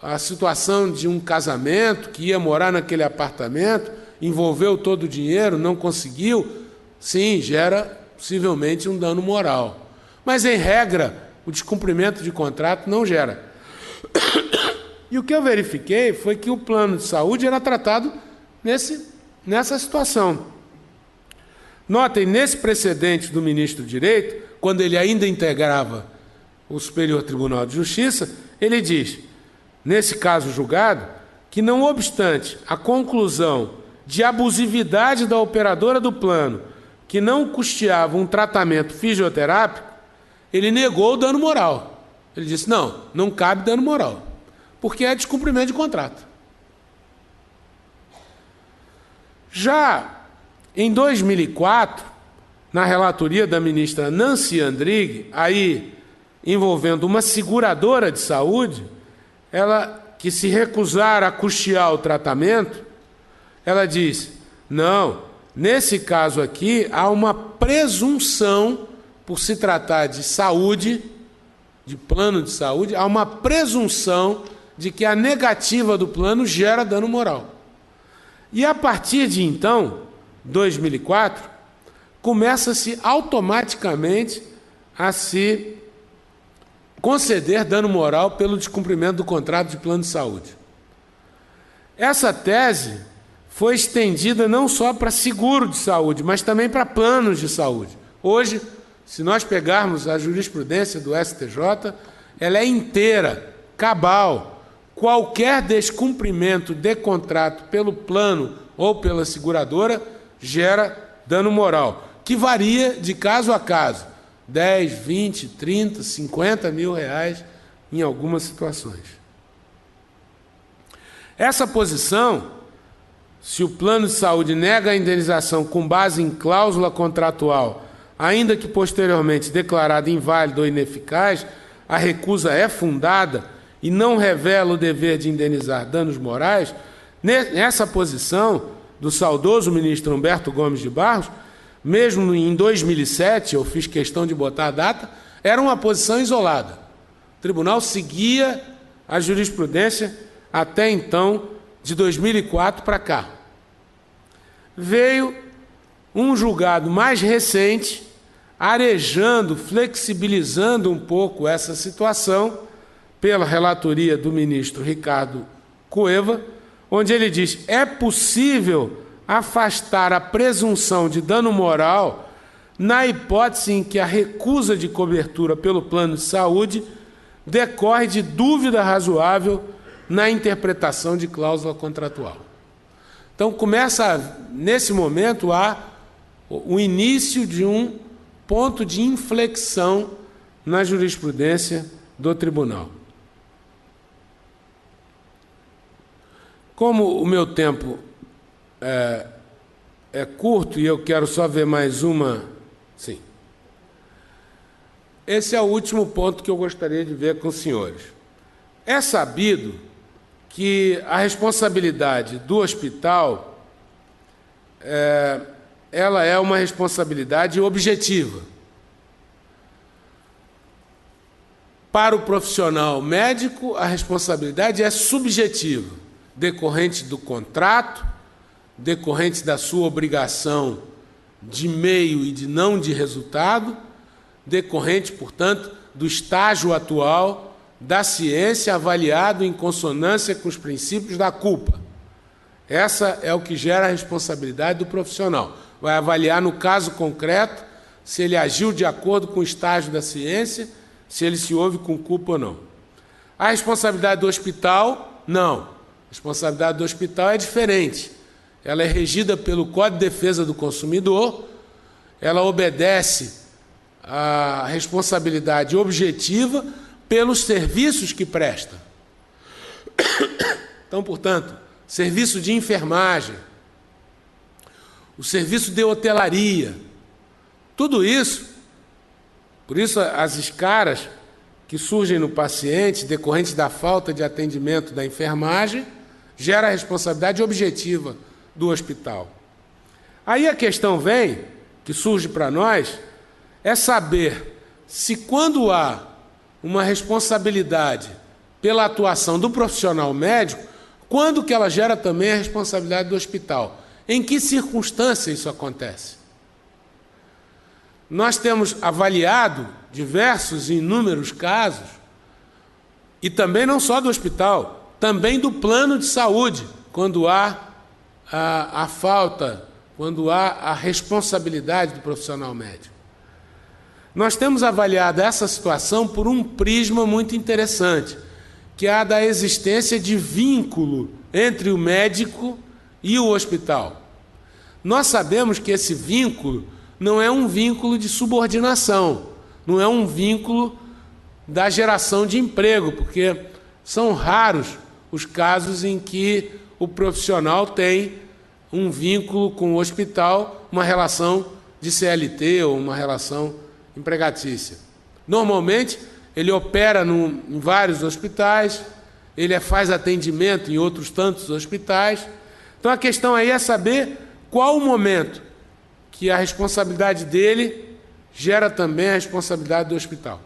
a situação de um casamento que ia morar naquele apartamento, envolveu todo o dinheiro, não conseguiu, sim, gera possivelmente um dano moral. Mas, em regra, o descumprimento de contrato não gera. E o que eu verifiquei foi que o plano de saúde era tratado nessa situação. Notem, nesse precedente do ministro do Direito, quando ele ainda integrava o Superior Tribunal de Justiça, ele diz, nesse caso julgado, que não obstante a conclusão de abusividade da operadora do plano, que não custeava um tratamento fisioterápico, ele negou o dano moral. Ele disse, não cabe dano moral, porque é descumprimento de contrato. Já em 2004, na relatoria da ministra Nancy Andrighi, aí envolvendo uma seguradora de saúde, ela que se recusar a custear o tratamento, ela diz, não, nesse caso aqui há uma presunção, por se tratar de saúde, de plano de saúde, há uma presunção de que a negativa do plano gera dano moral. E a partir de então, 2004, começa-se automaticamente a se conceder dano moral pelo descumprimento do contrato de plano de saúde. Essa tese foi estendida não só para seguro de saúde, mas também para planos de saúde. Hoje, se nós pegarmos a jurisprudência do STJ, ela é inteira, cabal. Qualquer descumprimento de contrato pelo plano ou pela seguradora gera dano moral, que varia de caso a caso, 10, 20, 30, 50 mil reais em algumas situações. Essa posição, se o plano de saúde nega a indenização com base em cláusula contratual, ainda que posteriormente declarada inválida ou ineficaz, a recusa é fundada e não revela o dever de indenizar danos morais, nessa posição do saudoso ministro Humberto Gomes de Barros, mesmo em 2007, eu fiz questão de botar a data, era uma posição isolada. O tribunal seguia a jurisprudência até então, de 2004 para cá. Veio um julgado mais recente, arejando, flexibilizando um pouco essa situação, pela relatoria do ministro Ricardo Cueva, onde ele diz: é possível afastar a presunção de dano moral na hipótese em que a recusa de cobertura pelo plano de saúde decorre de dúvida razoável na interpretação de cláusula contratual. Então, começa, nesse momento, o início de um ponto de inflexão na jurisprudência do tribunal. Como o meu tempo é curto e eu quero só ver mais uma... Sim. Esse é o último ponto que eu gostaria de ver com os senhores. É sabido que a responsabilidade do hospital ela é uma responsabilidade objetiva. Para o profissional médico, a responsabilidade é subjetiva, decorrente do contrato, decorrente da sua obrigação de meio e de não de resultado, decorrente, portanto, do estágio atual da ciência avaliado em consonância com os princípios da culpa. Essa é o que gera a responsabilidade do profissional. Vai avaliar no caso concreto se ele agiu de acordo com o estágio da ciência, se ele se houve com culpa ou não. A responsabilidade do hospital, não. A responsabilidade do hospital é diferente. Ela é regida pelo Código de Defesa do Consumidor, ela obedece à responsabilidade objetiva pelos serviços que presta. Então, portanto, serviço de enfermagem, o serviço de hotelaria, tudo isso, por isso as escaras que surgem no paciente, decorrentes da falta de atendimento da enfermagem, gera a responsabilidade objetiva do hospital. Aí a questão vem, que surge para nós, é saber se quando há uma responsabilidade pela atuação do profissional médico, quando que ela gera também a responsabilidade do hospital? Em que circunstância isso acontece? Nós temos avaliado diversos e inúmeros casos, e também não só do hospital, também do plano de saúde, quando há a falta, quando há a responsabilidade do profissional médico. Nós temos avaliado essa situação por um prisma muito interessante, que é a da existência de vínculo entre o médico e o hospital. Nós sabemos que esse vínculo não é um vínculo de subordinação, não é um vínculo da geração de emprego, porque são raros os casos em que o profissional tem um vínculo com o hospital, uma relação de CLT ou uma relação empregatícia. Normalmente, ele opera em vários hospitais, ele faz atendimento em outros tantos hospitais. Então, a questão aí é saber qual o momento que a responsabilidade dele gera também a responsabilidade do hospital.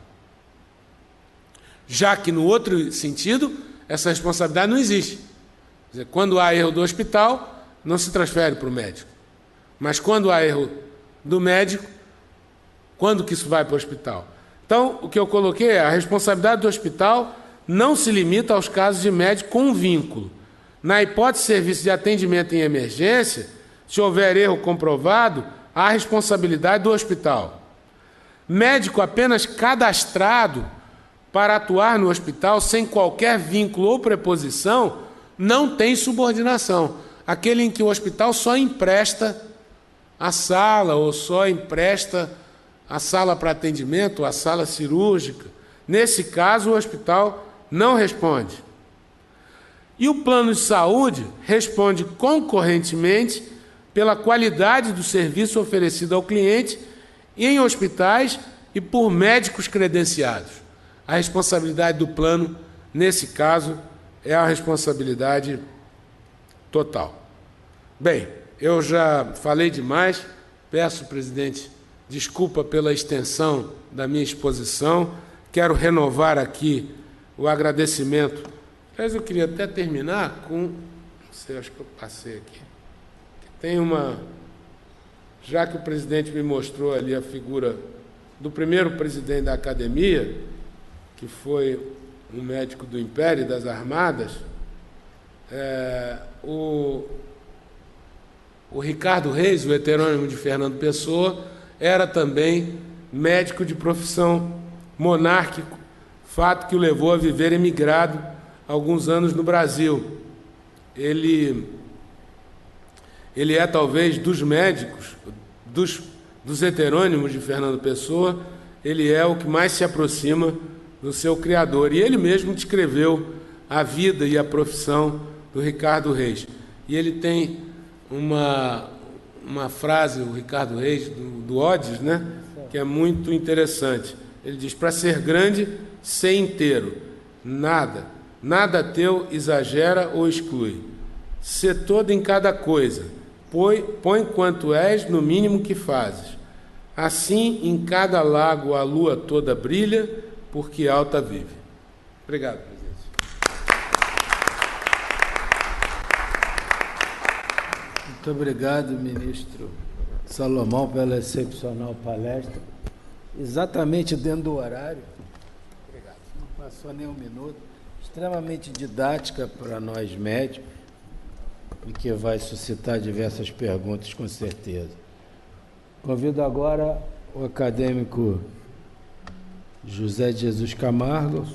Já que, no outro sentido, essa responsabilidade não existe. Quer dizer, quando há erro do hospital, não se transfere para o médico. Mas quando há erro do médico, quando que isso vai para o hospital? Então, o que eu coloquei é a responsabilidade do hospital não se limita aos casos de médico com vínculo. Na hipótese de serviço de atendimento em emergência, se houver erro comprovado, há a responsabilidade do hospital. Médico apenas cadastrado para atuar no hospital sem qualquer vínculo ou preposição não tem subordinação. Aquele em que o hospital só empresta a sala ou só empresta a sala para atendimento, a sala cirúrgica. Nesse caso, o hospital não responde. E o plano de saúde responde concorrentemente pela qualidade do serviço oferecido ao cliente em hospitais e por médicos credenciados. A responsabilidade do plano, nesse caso, é a responsabilidade total. Bem, eu já falei demais, peço, presidente, desculpa pela extensão da minha exposição, quero renovar aqui o agradecimento. Mas eu queria até terminar com, não sei, acho que eu passei aqui. Tem uma, já que o presidente me mostrou ali a figura do primeiro presidente da academia, que foi um médico do Império e das Armadas, o Ricardo Reis, o heterônimo de Fernando Pessoa, era também médico de profissão monárquico, fato que o levou a viver emigrado alguns anos no Brasil. Ele é, talvez, dos médicos, dos heterônimos de Fernando Pessoa, ele é o que mais se aproxima do seu criador. E ele mesmo descreveu a vida e a profissão do Ricardo Reis. E ele tem uma frase, o Ricardo Reis, do Odes, né, que é muito interessante. Ele diz: para ser grande, ser inteiro. Nada teu exagera ou exclui. Ser todo em cada coisa. Põe quanto és no mínimo que fazes. Assim, em cada lago a lua toda brilha, porque alta vive. Obrigado, presidente. Muito obrigado, ministro Salomão, pela excepcional palestra. Exatamente dentro do horário. Obrigado. Não passou nem um minuto. Extremamente didática para nós médicos e que vai suscitar diversas perguntas, com certeza. Convido agora o acadêmico José de Jesus Camargo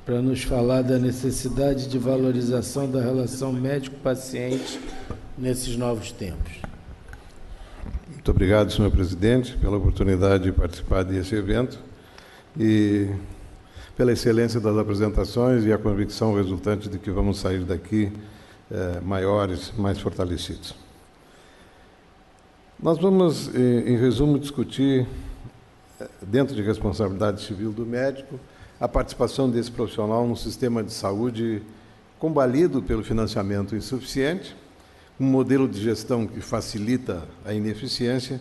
para nos falar da necessidade de valorização da relação médico-paciente nesses novos tempos. Muito obrigado, senhor presidente, pela oportunidade de participar desse evento e pela excelência das apresentações e a convicção resultante de que vamos sair daqui maiores, mais fortalecidos. Nós vamos, em resumo, discutir, dentro de responsabilidade civil do médico, a participação desse profissional no sistema de saúde combalido pelo financiamento insuficiente, um modelo de gestão que facilita a ineficiência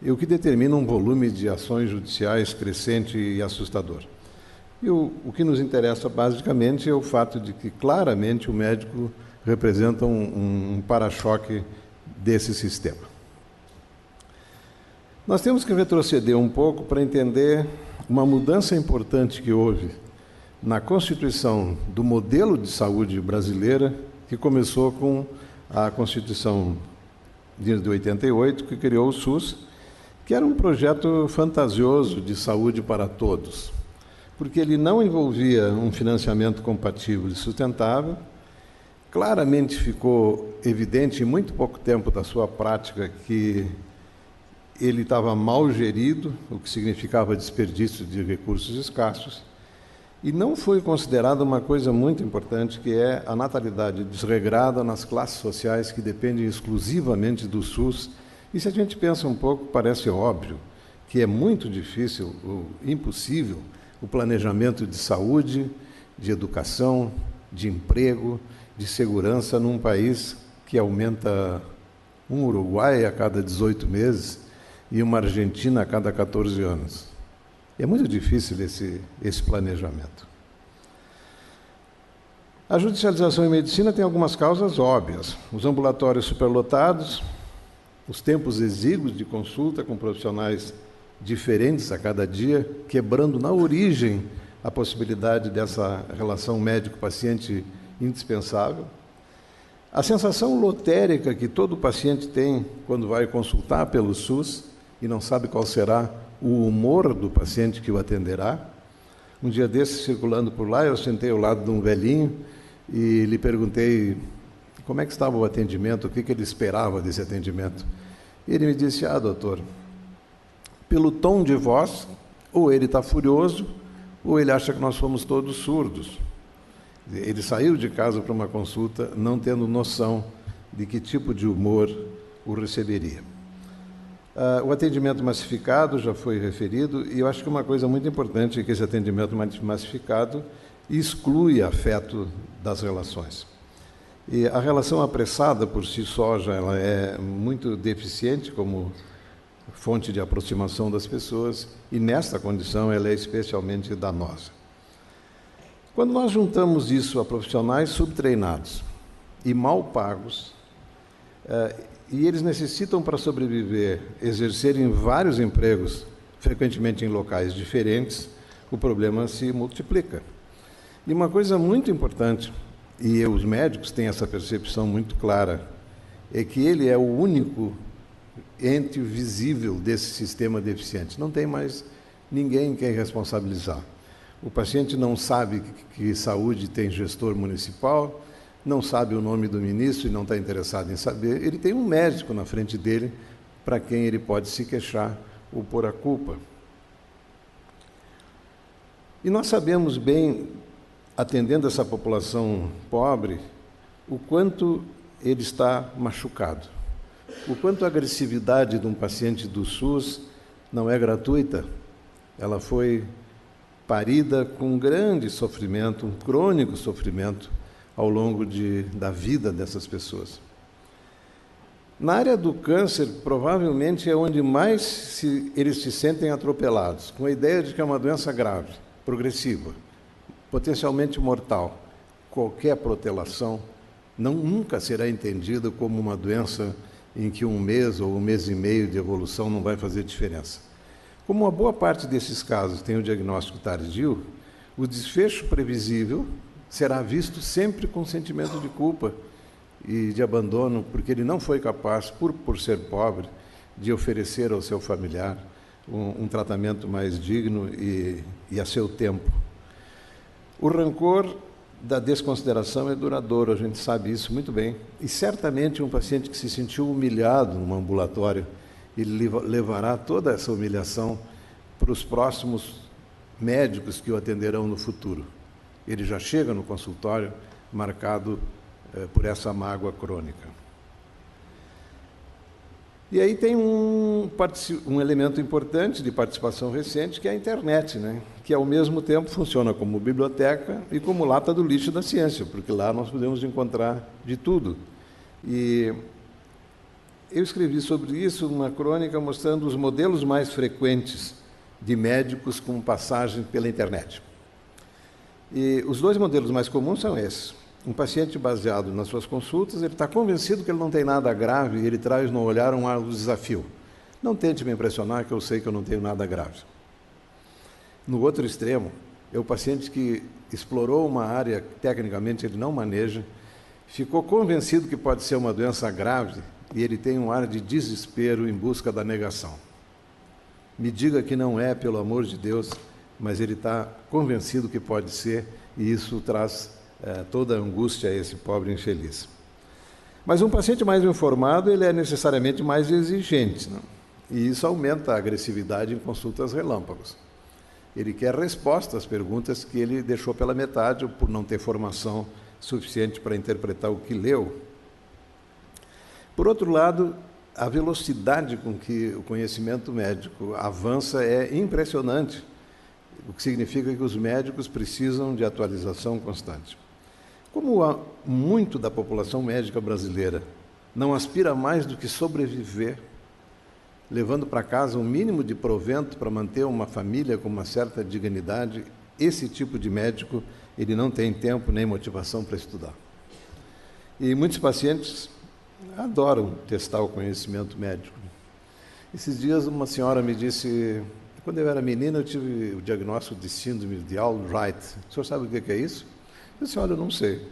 e o que determina um volume de ações judiciais crescente e assustador. E o que nos interessa basicamente é o fato de que claramente o médico representa um para-choque desse sistema. Nós temos que retroceder um pouco para entender uma mudança importante que houve na constituição do modelo de saúde brasileira, que começou com a Constituição de 88, que criou o SUS, que era um projeto fantasioso de saúde para todos, porque ele não envolvia um financiamento compatível e sustentável. Claramente ficou evidente em muito pouco tempo da sua prática que ele estava mal gerido, o que significava desperdício de recursos escassos, e não foi considerada uma coisa muito importante, que é a natalidade desregrada nas classes sociais que dependem exclusivamente do SUS. E se a gente pensa um pouco, parece óbvio que é muito difícil, impossível, o planejamento de saúde, de educação, de emprego, de segurança num país que aumenta um Uruguai a cada 18 meses e uma Argentina a cada 14 anos. É muito difícil esse planejamento. A judicialização em medicina tem algumas causas óbvias. Os ambulatórios superlotados, os tempos exíguos de consulta com profissionais diferentes a cada dia, quebrando na origem a possibilidade dessa relação médico-paciente indispensável. A sensação lotérica que todo paciente tem quando vai consultar pelo SUS e não sabe qual será o humor do paciente que o atenderá. Um dia desses, circulando por lá, eu sentei ao lado de um velhinho e lhe perguntei como é que estava o atendimento, o que ele esperava desse atendimento. E ele me disse: doutor, pelo tom de voz, ou ele está furioso, ou ele acha que nós somos todos surdos. Ele saiu de casa para uma consulta não tendo noção de que tipo de humor o receberia. O atendimento massificado já foi referido, e eu acho que uma coisa muito importante é que esse atendimento massificado exclui afeto das relações. E a relação apressada, por si só, já ela é muito deficiente como fonte de aproximação das pessoas, e nesta condição ela é especialmente danosa. Quando nós juntamos isso a profissionais subtreinados e mal pagos, e eles necessitam, para sobreviver, exercerem vários empregos, frequentemente em locais diferentes, o problema se multiplica. E uma coisa muito importante, e os médicos têm essa percepção muito clara, é que ele é o único ente visível desse sistema deficiente. Não tem mais ninguém quem responsabilizar. O paciente não sabe que saúde tem gestor municipal, não sabe o nome do ministro e não está interessado em saber. Ele tem um médico na frente dele para quem ele pode se queixar ou pôr a culpa. E nós sabemos bem, atendendo essa população pobre, o quanto ele está machucado, o quanto a agressividade de um paciente do SUS não é gratuita. Ela foi parida com um grande sofrimento, um crônico sofrimento ao longo da vida dessas pessoas. Na área do câncer, provavelmente é onde mais eles se sentem atropelados, com a ideia de que é uma doença grave, progressiva, potencialmente mortal. Qualquer protelação nunca será entendida como uma doença em que 1 mês ou 1 mês e meio de evolução não vai fazer diferença. Como uma boa parte desses casos tem o diagnóstico tardio, o desfecho previsível será visto sempre com sentimento de culpa e de abandono, porque ele não foi capaz, por ser pobre, de oferecer ao seu familiar um tratamento mais digno e a seu tempo. O rancor da desconsideração é duradouro, a gente sabe isso muito bem. E certamente um paciente que se sentiu humilhado no ambulatório, ele levará toda essa humilhação para os próximos médicos que o atenderão no futuro. Ele já chega no consultório marcado por essa mágoa crônica. E aí tem um elemento importante de participação recente, que é a internet, né? Que ao mesmo tempo funciona como biblioteca e como lata do lixo da ciência, porque lá nós podemos encontrar de tudo. E eu escrevi sobre isso uma crônica mostrando os modelos mais frequentes de médicos com passagem pela internet. E os 2 modelos mais comuns são esses. Um paciente baseado nas suas consultas, ele está convencido que ele não tem nada grave e ele traz no olhar um ar do desafio. Não tente me impressionar que eu sei que eu não tenho nada grave. No outro extremo, é o paciente que explorou uma área que tecnicamente ele não maneja, ficou convencido que pode ser uma doença grave e ele tem um ar de desespero em busca da negação. Me diga que não é, pelo amor de Deus, mas ele está convencido que pode ser, e isso traz toda a angústia a esse pobre infeliz. Mas um paciente mais informado, ele é necessariamente mais exigente, não? E isso aumenta a agressividade em consultas relâmpagos. Ele quer resposta às perguntas que ele deixou pela metade, ou por não ter formação suficiente para interpretar o que leu. Por outro lado, a velocidade com que o conhecimento médico avança é impressionante, o que significa que os médicos precisam de atualização constante. Como há muito da população médica brasileira não aspira mais do que sobreviver, levando para casa um mínimo de provento para manter uma família com uma certa dignidade, esse tipo de médico ele não tem tempo nem motivação para estudar. E muitos pacientes adoram testar o conhecimento médico. Esses dias uma senhora me disse, quando eu era menina eu tive o diagnóstico de síndrome de Albright. O senhor sabe o que é isso? Eu disse, olha, eu não sei,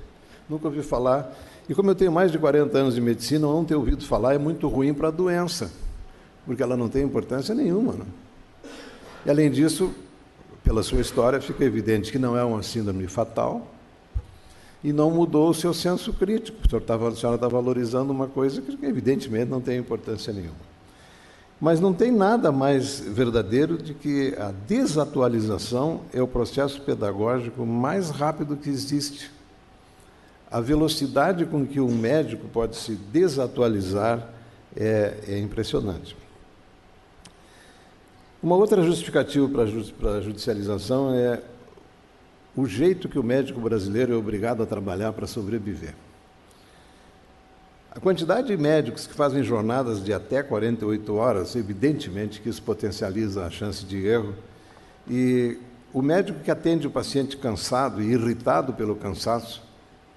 nunca ouvi falar. E como eu tenho mais de 40 anos de medicina, eu não ter ouvido falar é muito ruim para a doença, porque ela não tem importância nenhuma, né? E além disso, pela sua história, fica evidente que não é uma síndrome fatal e não mudou o seu senso crítico. A senhora está valorizando uma coisa que evidentemente não tem importância nenhuma. Mas não tem nada mais verdadeiro de que a desatualização é o processo pedagógico mais rápido que existe a velocidade com que um médico pode se desatualizar é impressionante. Uma outra justificativa para a judicialização é o jeito que o médico brasileiro é obrigado a trabalhar para sobreviver. A quantidade de médicos que fazem jornadas de até 48 horas, evidentemente que isso potencializa a chance de erro, e o médico que atende o paciente cansado e irritado pelo cansaço,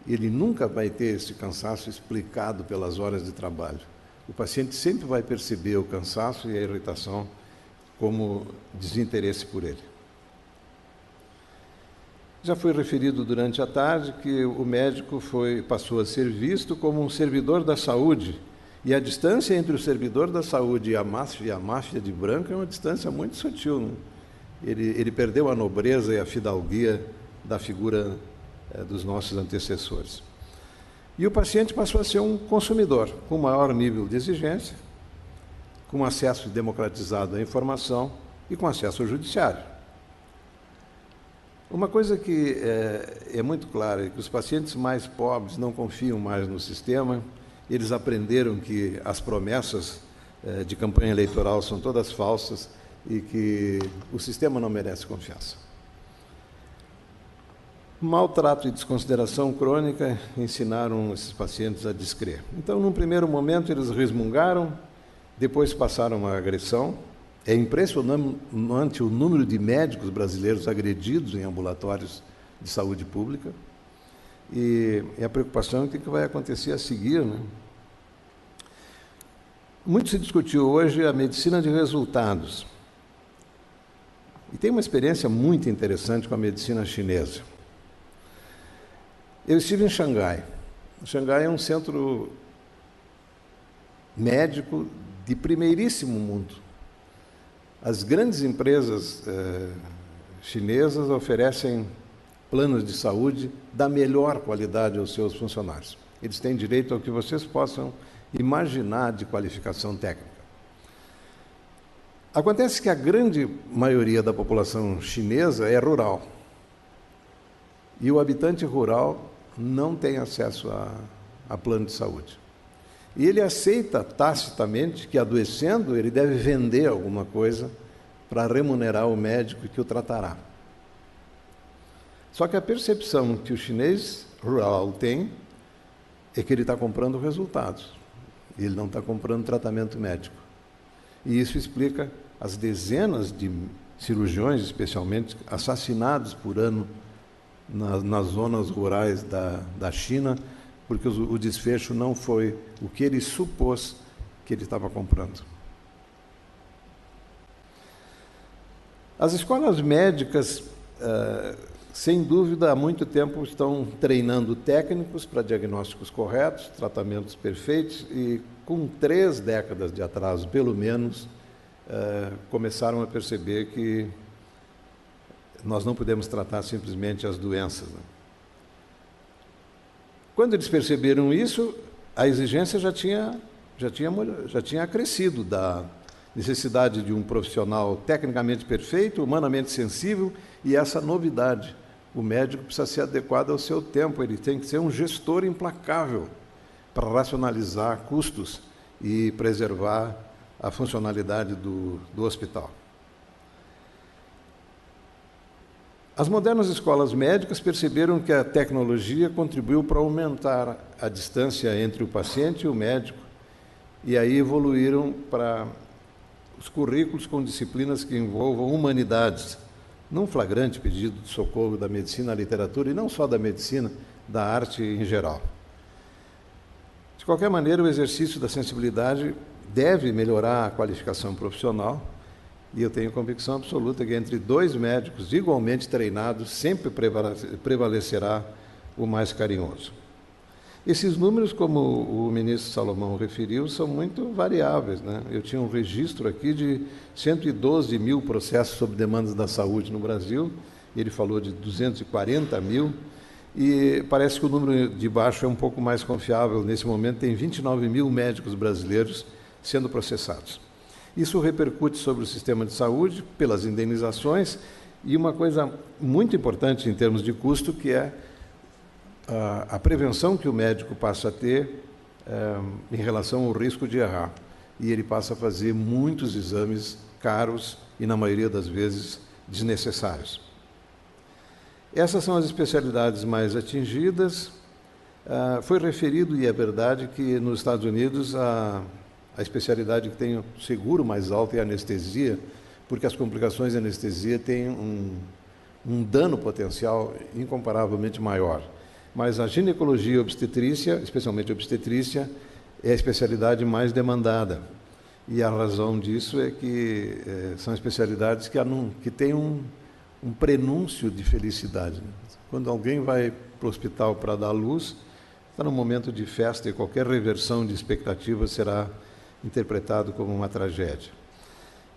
ele nunca vai ter esse cansaço explicado pelas horas de trabalho. O paciente sempre vai perceber o cansaço e a irritação como desinteresse por ele. Já foi referido durante a tarde que o médico passou a ser visto como um servidor da saúde, e a distância entre o servidor da saúde e a máfia de branco é uma distância muito sutil, né? Ele perdeu a nobreza e a fidalguia da figura dos nossos antecessores. E o paciente passou a ser um consumidor, com maior nível de exigência, com acesso democratizado à informação e com acesso ao judiciário. Uma coisa que é muito clara é que os pacientes mais pobres não confiam mais no sistema, eles aprenderam que as promessas de campanha eleitoral são todas falsas e que o sistema não merece confiança. Maltrato e desconsideração crônica ensinaram esses pacientes a descrer. Então, num primeiro momento, eles resmungaram, depois passaram a agressão. É impressionante o número de médicos brasileiros agredidos em ambulatórios de saúde pública. E a preocupação é o que vai acontecer a seguir, né? Muito se discutiu hoje a medicina de resultados. E tem uma experiência muito interessante com a medicina chinesa. Eu estive em Xangai. Xangai é um centro médico de primeiríssimo mundo. As grandes empresas chinesas oferecem planos de saúde da melhor qualidade aos seus funcionários. Eles têm direito ao que vocês possam imaginar de qualificação técnica. Acontece que a grande maioria da população chinesa é rural. E o habitante rural não tem acesso a plano de saúde. E ele aceita tacitamente que, adoecendo, ele deve vender alguma coisa para remunerar o médico que o tratará. Só que a percepção que o chinês rural tem é que ele está comprando resultados. Ele não está comprando tratamento médico. E isso explica as dezenas de cirurgiões, especialmente, assassinados por ano nas zonas rurais da China, porque o desfecho não foi o que ele supôs que ele estava comprando. As escolas médicas, sem dúvida, há muito tempo estão treinando técnicos para diagnósticos corretos, tratamentos perfeitos, e com 3 décadas de atraso, pelo menos, começaram a perceber que nós não podemos tratar simplesmente as doenças, né? Quando eles perceberam isso, a exigência já tinha crescido da necessidade de um profissional tecnicamente perfeito, humanamente sensível, e essa novidade. O médico precisa ser adequado ao seu tempo, ele tem que ser um gestor implacável para racionalizar custos e preservar a funcionalidade do hospital. As modernas escolas médicas perceberam que a tecnologia contribuiu para aumentar a distância entre o paciente e o médico, e aí evoluíram para os currículos com disciplinas que envolvam humanidades, num flagrante pedido de socorro da medicina à literatura, e não só da medicina, da arte em geral. De qualquer maneira, o exercício da sensibilidade deve melhorar a qualificação profissional, e eu tenho convicção absoluta que entre 2 médicos igualmente treinados sempre prevalecerá o mais carinhoso. Esses números, como o ministro Salomão referiu, são muito variáveis, né? Eu tinha um registro aqui de 112 mil processos sob demandas da saúde no Brasil, ele falou de 240 mil, e parece que o número de baixo é um pouco mais confiável. Nesse momento tem 29 mil médicos brasileiros sendo processados. Isso repercute sobre o sistema de saúde, pelas indenizações, e uma coisa muito importante em termos de custo, que é a prevenção que o médico passa a ter em relação ao risco de errar. E ele passa a fazer muitos exames caros e, na maioria das vezes, desnecessários. Essas são as especialidades mais atingidas. Foi referido, e é verdade, que nos Estados Unidos a especialidade que tem o seguro mais alto é a anestesia, porque as complicações da anestesia têm um dano potencial incomparavelmente maior. Mas a ginecologia e obstetrícia, especialmente a obstetrícia, é a especialidade mais demandada. E a razão disso é que são especialidades que têm um prenúncio de felicidade, né? Quando alguém vai para o hospital para dar luz, está num momento de festa e qualquer reversão de expectativa será interpretado como uma tragédia.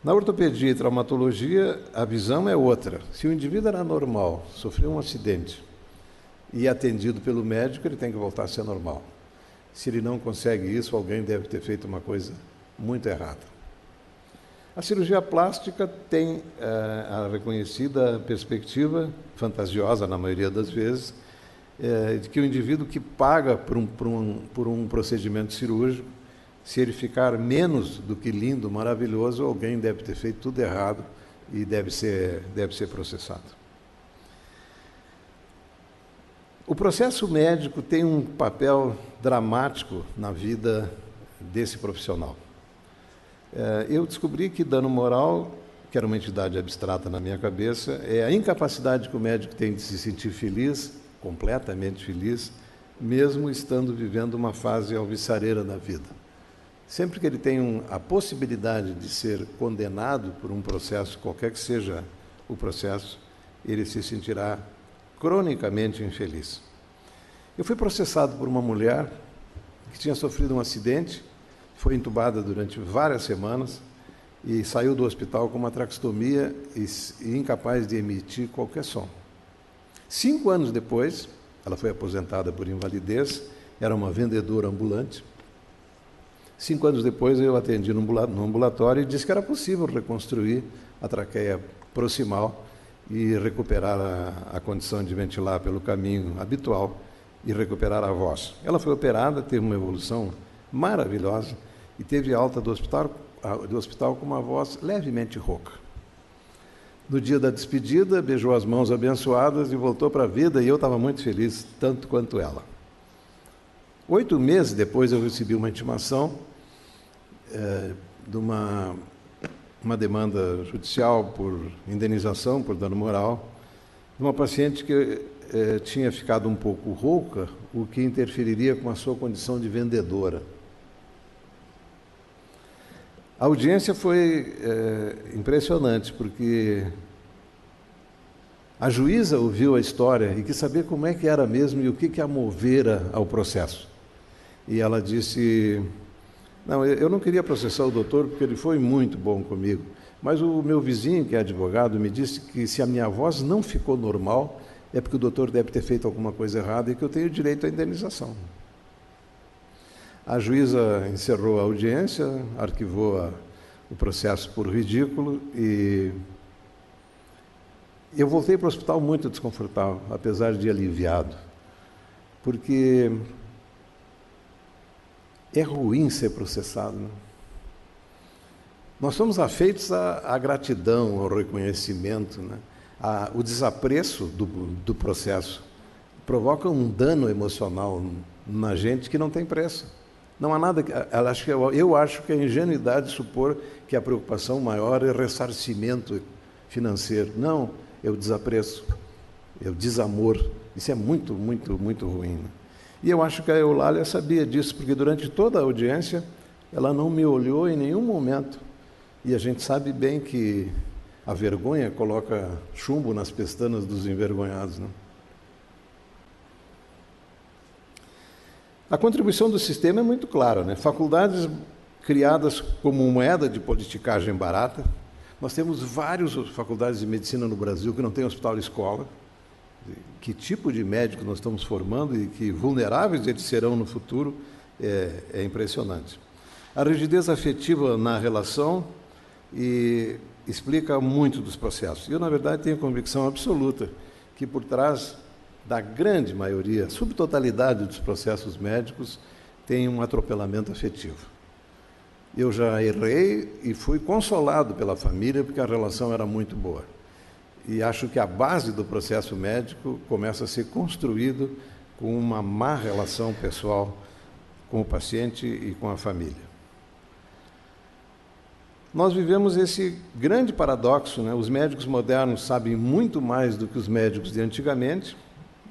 Na ortopedia e traumatologia, a visão é outra. Se o indivíduo era normal, sofreu um acidente e é atendido pelo médico, ele tem que voltar a ser normal. Se ele não consegue isso, alguém deve ter feito uma coisa muito errada. A cirurgia plástica tem a reconhecida perspectiva, fantasiosa na maioria das vezes, de que o indivíduo que paga por um procedimento cirúrgico, se ele ficar menos do que lindo, maravilhoso, alguém deve ter feito tudo errado e deve ser processado. O processo médico tem um papel dramático na vida desse profissional. Eu descobri que dano moral, que era uma entidade abstrata na minha cabeça, é a incapacidade que o médico tem de se sentir feliz, completamente feliz, mesmo estando vivendo uma fase alvissareira da vida. Sempre que ele tem a possibilidade de ser condenado por um processo, qualquer que seja o processo, ele se sentirá cronicamente infeliz. Eu fui processado por uma mulher que tinha sofrido um acidente, foi entubada durante várias semanas e saiu do hospital com uma traqueostomia e incapaz de emitir qualquer som. 5 anos depois, ela foi aposentada por invalidez, era uma vendedora ambulante. 5 anos depois, eu atendi no ambulatório e disse que era possível reconstruir a traqueia proximal e recuperar a condição de ventilar pelo caminho habitual e recuperar a voz. Ela foi operada, teve uma evolução maravilhosa e teve alta do hospital com uma voz levemente rouca. No dia da despedida, beijou as mãos abençoadas e voltou para a vida, e eu estava muito feliz, tanto quanto ela. 8 meses depois, eu recebi uma intimação de uma demanda judicial por indenização, por dano moral, de uma paciente que tinha ficado um pouco rouca, o que interferiria com a sua condição de vendedora. A audiência foi impressionante, porque a juíza ouviu a história e quis saber como é que era mesmo e o que a movera ao processo. E ela disse: não, eu não queria processar o doutor porque ele foi muito bom comigo, mas o meu vizinho, que é advogado, me disse que se a minha voz não ficou normal, é porque o doutor deve ter feito alguma coisa errada e que eu tenho direito à indenização. A juíza encerrou a audiência, arquivou o processo por ridículo e eu voltei para o hospital muito desconfortável, apesar de aliviado, porque é ruim ser processado, né? Nós somos afeitos à gratidão, ao reconhecimento, né? O desapreço do processo provoca um dano emocional na gente que não tem preço. Não há nada. Eu acho que é ingenuidade supor que a preocupação maior é ressarcimento financeiro. Não, é o desapreço, é o desamor. Isso é muito, muito, muito ruim, né? E eu acho que a Eulália sabia disso, porque durante toda a audiência ela não me olhou em nenhum momento. E a gente sabe bem que a vergonha coloca chumbo nas pestanas dos envergonhados, né? A contribuição do sistema é muito clara, né? Faculdades criadas como moeda de politicagem barata. Nós temos várias faculdades de medicina no Brasil que não têm hospital-escola. Que tipo de médico nós estamos formando e que vulneráveis eles serão no futuro é impressionante. A rigidez afetiva na relação explica muito dos processos. Eu, na verdade, tenho convicção absoluta que por trás da grande maioria, subtotalidade dos processos médicos, tem um atropelamento afetivo. Eu já errei e fui consolado pela família porque a relação era muito boa. E acho que a base do processo médico começa a ser construído com uma má relação pessoal com o paciente e com a família. Nós vivemos esse grande paradoxo, né? Os médicos modernos sabem muito mais do que os médicos de antigamente,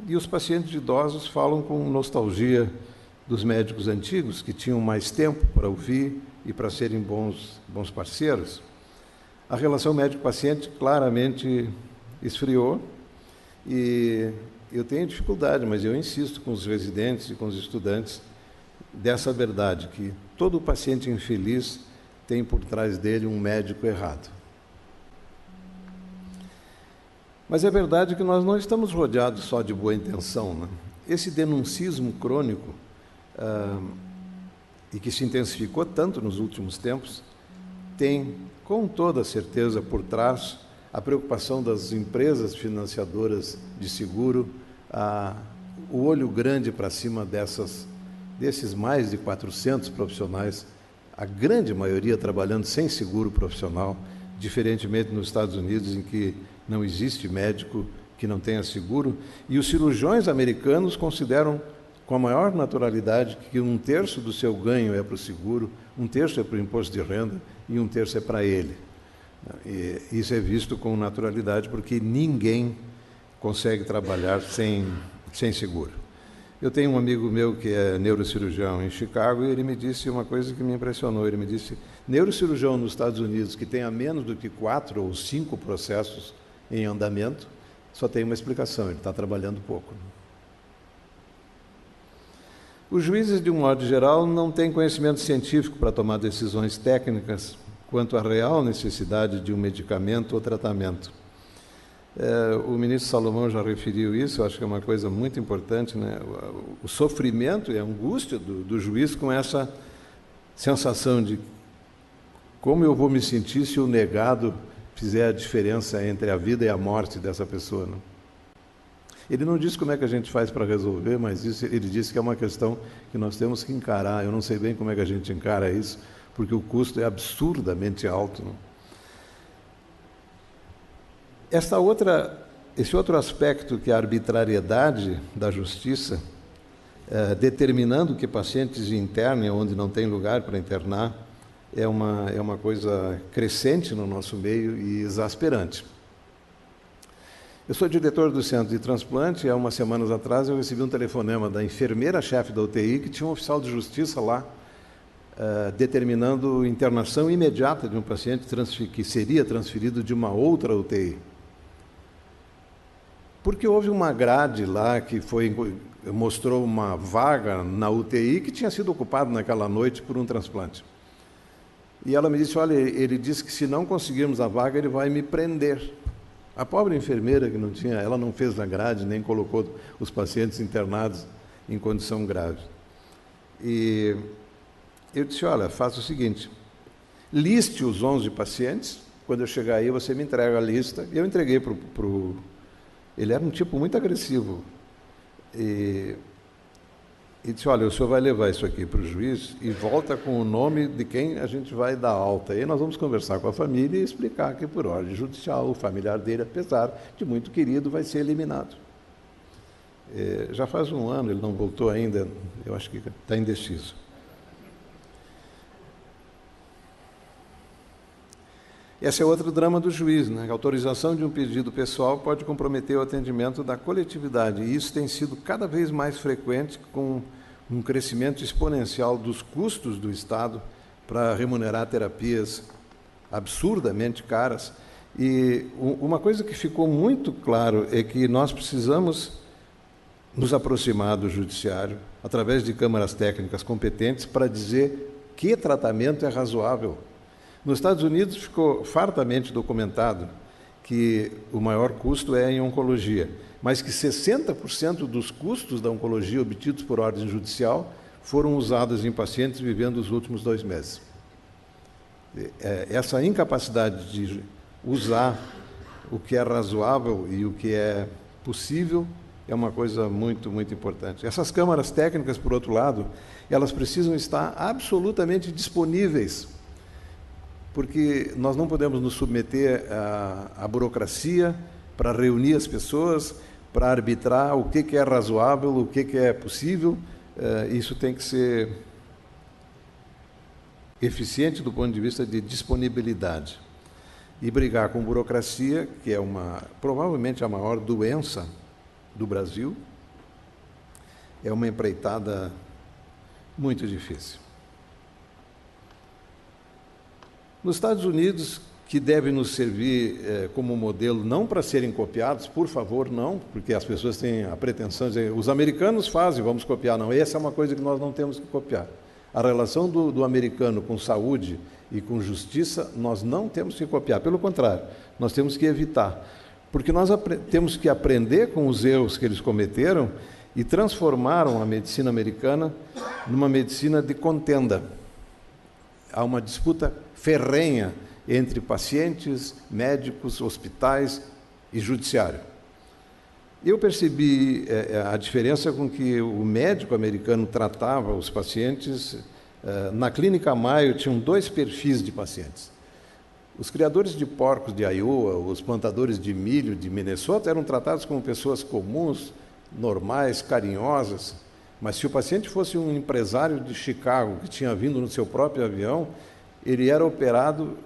e os pacientes idosos falam com nostalgia dos médicos antigos, que tinham mais tempo para ouvir e para serem bons parceiros. A relação médico-paciente claramente esfriou, e eu tenho dificuldade, mas eu insisto com os residentes e com os estudantes dessa verdade, que todo paciente infeliz tem por trás dele um médico errado. Mas é verdade que nós não estamos rodeados só de boa intenção, né? Esse denuncismo crônico, e que se intensificou tanto nos últimos tempos, tem, com toda certeza, por trás a preocupação das empresas financiadoras de seguro, o olho grande para cima desses mais de 400 profissionais, a grande maioria trabalhando sem seguro profissional, diferentemente nos Estados Unidos, em que não existe médico que não tenha seguro, e os cirurgiões americanos consideram com a maior naturalidade que 1/3 do seu ganho é para o seguro, 1/3 é para o imposto de renda e 1/3 é para ele. E isso é visto com naturalidade porque ninguém consegue trabalhar sem seguro. Eu tenho um amigo meu que é neurocirurgião em Chicago e ele me disse uma coisa que me impressionou. Ele me disse, neurocirurgião nos Estados Unidos que tenha menos do que 4 ou 5 processos em andamento, só tem uma explicação, ele está trabalhando pouco. Os juízes, de um modo geral, não têm conhecimento científico para tomar decisões técnicas quanto à real necessidade de um medicamento ou tratamento. O ministro Salomão já referiu isso, eu acho que é uma coisa muito importante, né? O sofrimento e a angústia do juiz com essa sensação de como eu vou me sentir se o negado fizer a diferença entre a vida e a morte dessa pessoa, né? Ele não disse como é que a gente faz para resolver, mas ele disse que é uma questão que nós temos que encarar. Eu não sei bem como é que a gente encara isso, porque o custo é absurdamente alto, né? Esse outro aspecto, que é a arbitrariedade da justiça, determinando que pacientes internem onde não tem lugar para internar, é uma coisa crescente no nosso meio e exasperante. Eu sou diretor do Centro de Transplante e há umas semanas atrás eu recebi um telefonema da enfermeira-chefe da UTI que tinha um oficial de justiça lá determinando internação imediata de um paciente que seria transferido de uma outra UTI. Porque houve uma grade lá que mostrou uma vaga na UTI que tinha sido ocupada naquela noite por um transplante. E ela me disse, olha, ele disse que se não conseguirmos a vaga, ele vai me prender. A pobre enfermeira que não tinha, ela não fez a grade, nem colocou os pacientes internados em condição grave. E eu disse, olha, faça o seguinte, liste os 11 pacientes, quando eu chegar aí você me entrega a lista, e eu entreguei para o... Ele era um tipo muito agressivo. E disse, olha, o senhor vai levar isso aqui para o juiz e volta com o nome de quem a gente vai dar alta. E nós vamos conversar com a família e explicar que, por ordem judicial, o familiar dele, apesar de muito querido, vai ser eliminado. Já faz um ano, ele não voltou ainda, eu acho que está indeciso. Esse é outro drama do juiz, né? A autorização de um pedido pessoal pode comprometer o atendimento da coletividade, e isso tem sido cada vez mais frequente com um crescimento exponencial dos custos do Estado para remunerar terapias absurdamente caras. E uma coisa que ficou muito claro é que nós precisamos nos aproximar do judiciário, através de câmaras técnicas competentes, para dizer que tratamento é razoável. Nos Estados Unidos ficou fartamente documentado que o maior custo é em oncologia, mas que 60% dos custos da oncologia obtidos por ordem judicial foram usados em pacientes vivendo os últimos 2 meses. Essa incapacidade de usar o que é razoável e o que é possível é uma coisa muito, muito importante. Essas câmaras técnicas, por outro lado, elas precisam estar absolutamente disponíveis, porque nós não podemos nos submeter à burocracia para reunir as pessoas, para arbitrar o que é razoável, o que é possível. Isso tem que ser eficiente do ponto de vista de disponibilidade. E brigar com burocracia, que é provavelmente a maior doença do Brasil, é uma empreitada muito difícil. Nos Estados Unidos, que deve nos servir como modelo, não para serem copiados, por favor, não, porque as pessoas têm a pretensão de dizer, os americanos fazem, vamos copiar. Não, essa é uma coisa que nós não temos que copiar. A relação do americano com saúde e com justiça, nós não temos que copiar, pelo contrário, nós temos que evitar, porque nós temos que aprender com os erros que eles cometeram e transformaram a medicina americana numa medicina de contenda. Há uma disputa ferrenha entre pacientes, médicos, hospitais e judiciário. Eu percebi a diferença com que o médico americano tratava os pacientes. Na Clínica Mayo tinham 2 perfis de pacientes. Os criadores de porcos de Iowa, os plantadores de milho de Minnesota eram tratados como pessoas comuns, normais, carinhosas. Mas se o paciente fosse um empresário de Chicago que tinha vindo no seu próprio avião, ele era operado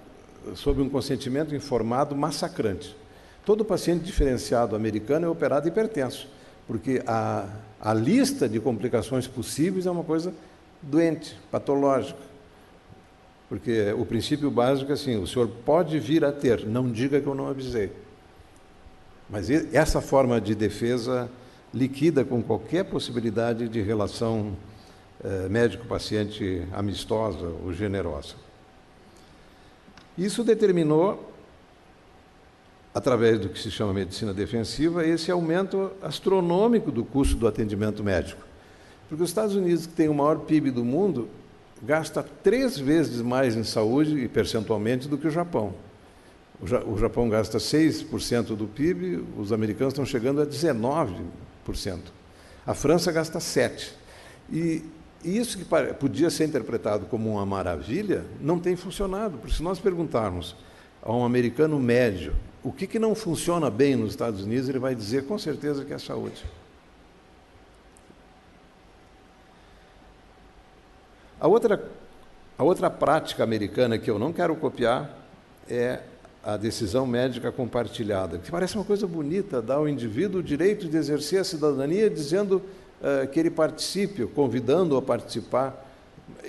sob um consentimento informado massacrante. Todo paciente diferenciado americano é operado hipertenso, porque a lista de complicações possíveis é uma coisa doente, patológica. Porque o princípio básico é assim, o senhor pode vir a ter, não diga que eu não avisei. Mas essa forma de defesa liquida com qualquer possibilidade de relação médico-paciente amistosa ou generosa. Isso determinou, através do que se chama medicina defensiva, esse aumento astronômico do custo do atendimento médico. Porque os Estados Unidos, que tem o maior PIB do mundo, gasta 3 vezes mais em saúde, e percentualmente, do que o Japão. O Japão gasta 6% do PIB, os americanos estão chegando a 19%. A França gasta 7%. E isso que podia ser interpretado como uma maravilha, não tem funcionado. Porque se nós perguntarmos a um americano médio o que não funciona bem nos Estados Unidos, ele vai dizer com certeza que é a saúde. A outra prática americana que eu não quero copiar é a decisão médica compartilhada, que parece uma coisa bonita, dá ao indivíduo o direito de exercer a cidadania dizendo que ele participe, convidando-o a participar.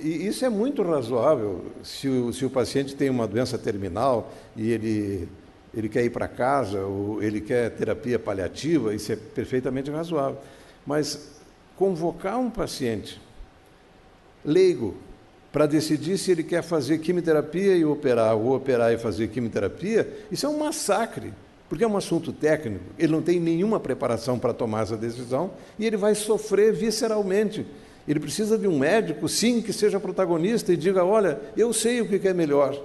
E isso é muito razoável se o paciente tem uma doença terminal e ele quer ir para casa ou ele quer terapia paliativa, isso é perfeitamente razoável. Mas convocar um paciente leigo para decidir se ele quer fazer quimioterapia e operar, ou operar e fazer quimioterapia, isso é um massacre, porque é um assunto técnico, ele não tem nenhuma preparação para tomar essa decisão e ele vai sofrer visceralmente. Ele precisa de um médico, sim, que seja protagonista e diga, olha, eu sei o que é melhor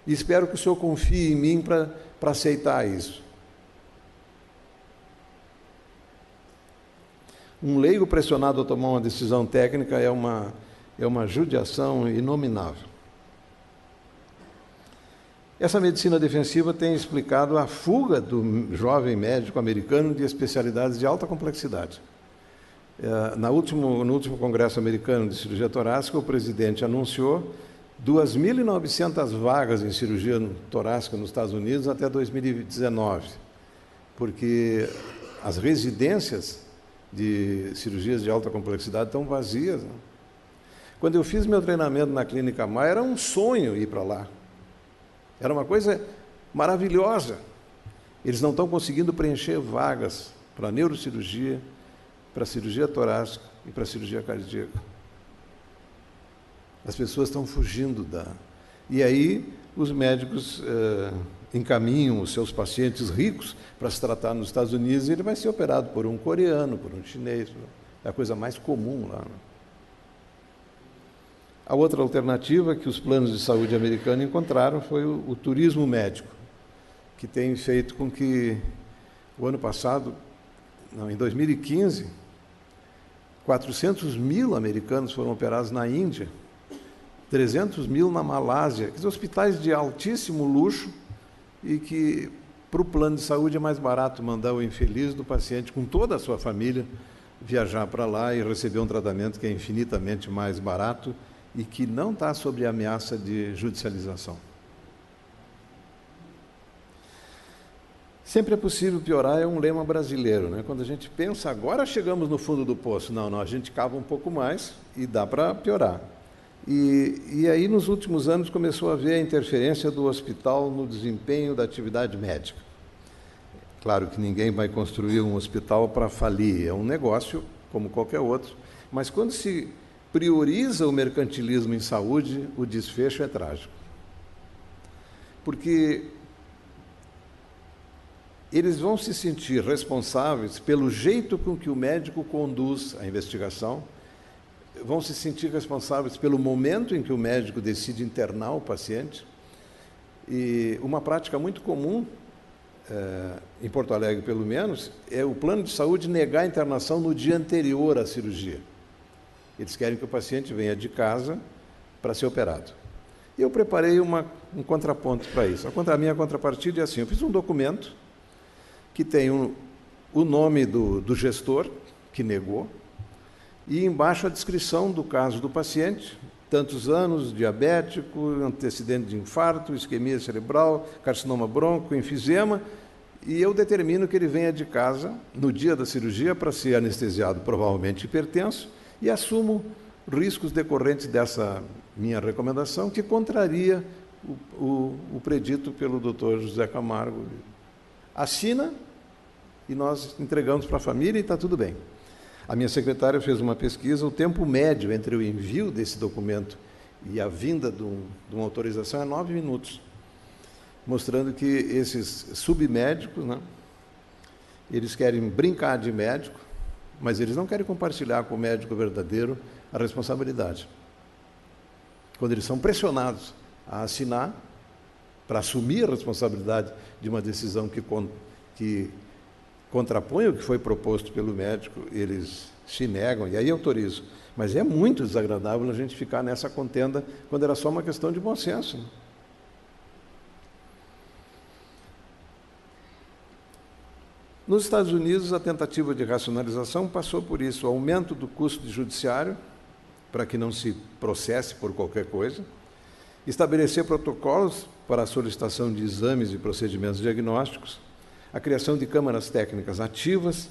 e espero que o senhor confie em mim para aceitar isso. Um leigo pressionado a tomar uma decisão técnica é uma judiação inominável. Essa medicina defensiva tem explicado a fuga do jovem médico americano de especialidades de alta complexidade. No último Congresso Americano de Cirurgia Torácica, o presidente anunciou 2.900 vagas em cirurgia torácica nos Estados Unidos até 2019, porque as residências de cirurgias de alta complexidade estão vazias, né? Quando eu fiz meu treinamento na Clínica Mayo, era um sonho ir para lá. Era uma coisa maravilhosa. Eles não estão conseguindo preencher vagas para neurocirurgia, para cirurgia torácica e para cirurgia cardíaca. As pessoas estão fugindo E aí os médicos encaminham os seus pacientes ricos para se tratar nos Estados Unidos e ele vai ser operado por um coreano, por um chinês. É a coisa mais comum lá, né? A outra alternativa que os planos de saúde americanos encontraram foi o turismo médico, que tem feito com que, o ano passado, em 2015, 400 mil americanos foram operados na Índia, 300 mil na Malásia, que são hospitais de altíssimo luxo e que, para o plano de saúde, é mais barato mandar o infeliz do paciente com toda a sua família viajar para lá e receber um tratamento que é infinitamente mais barato e que não está sob ameaça de judicialização. Sempre é possível piorar, é um lema brasileiro, né? Quando a gente pensa, agora chegamos no fundo do poço. Não, a gente cava um pouco mais e dá para piorar. E aí, nos últimos anos, começou a haver a interferência do hospital no desempenho da atividade médica. Claro que ninguém vai construir um hospital para falir, é um negócio como qualquer outro, mas quando se prioriza o mercantilismo em saúde, o desfecho é trágico. Porque eles vão se sentir responsáveis pelo jeito com que o médico conduz a investigação, vão se sentir responsáveis pelo momento em que o médico decide internar o paciente. E uma prática muito comum, em Porto Alegre pelo menos, é o plano de saúde negar a internação no dia anterior à cirurgia. Eles querem que o paciente venha de casa para ser operado. E eu preparei um contraponto para isso. A minha contrapartida é assim, eu fiz um documento que tem o nome do gestor, que negou, e embaixo a descrição do caso do paciente, tantos anos, diabético, antecedente de infarto, isquemia cerebral, carcinoma bronco, enfisema, e eu determino que ele venha de casa no dia da cirurgia para ser anestesiado, provavelmente hipertenso, e assumo riscos decorrentes dessa minha recomendação, que contraria o predito pelo Dr. José Camargo. Assina e nós entregamos para a família e está tudo bem. A minha secretária fez uma pesquisa, o tempo médio entre o envio desse documento e a vinda de uma autorização é 9 minutos, mostrando que esses submédicos, né, eles querem brincar de médico, mas eles não querem compartilhar com o médico verdadeiro a responsabilidade. Quando eles são pressionados a assinar, para assumir a responsabilidade de uma decisão que contrapõe o que foi proposto pelo médico, eles se negam, e aí autorizam. Mas é muito desagradável a gente ficar nessa contenda quando era só uma questão de bom senso. Nos Estados Unidos, a tentativa de racionalização passou por isso, o aumento do custo de judiciário, para que não se processe por qualquer coisa, estabelecer protocolos para a solicitação de exames e procedimentos diagnósticos, a criação de câmaras técnicas ativas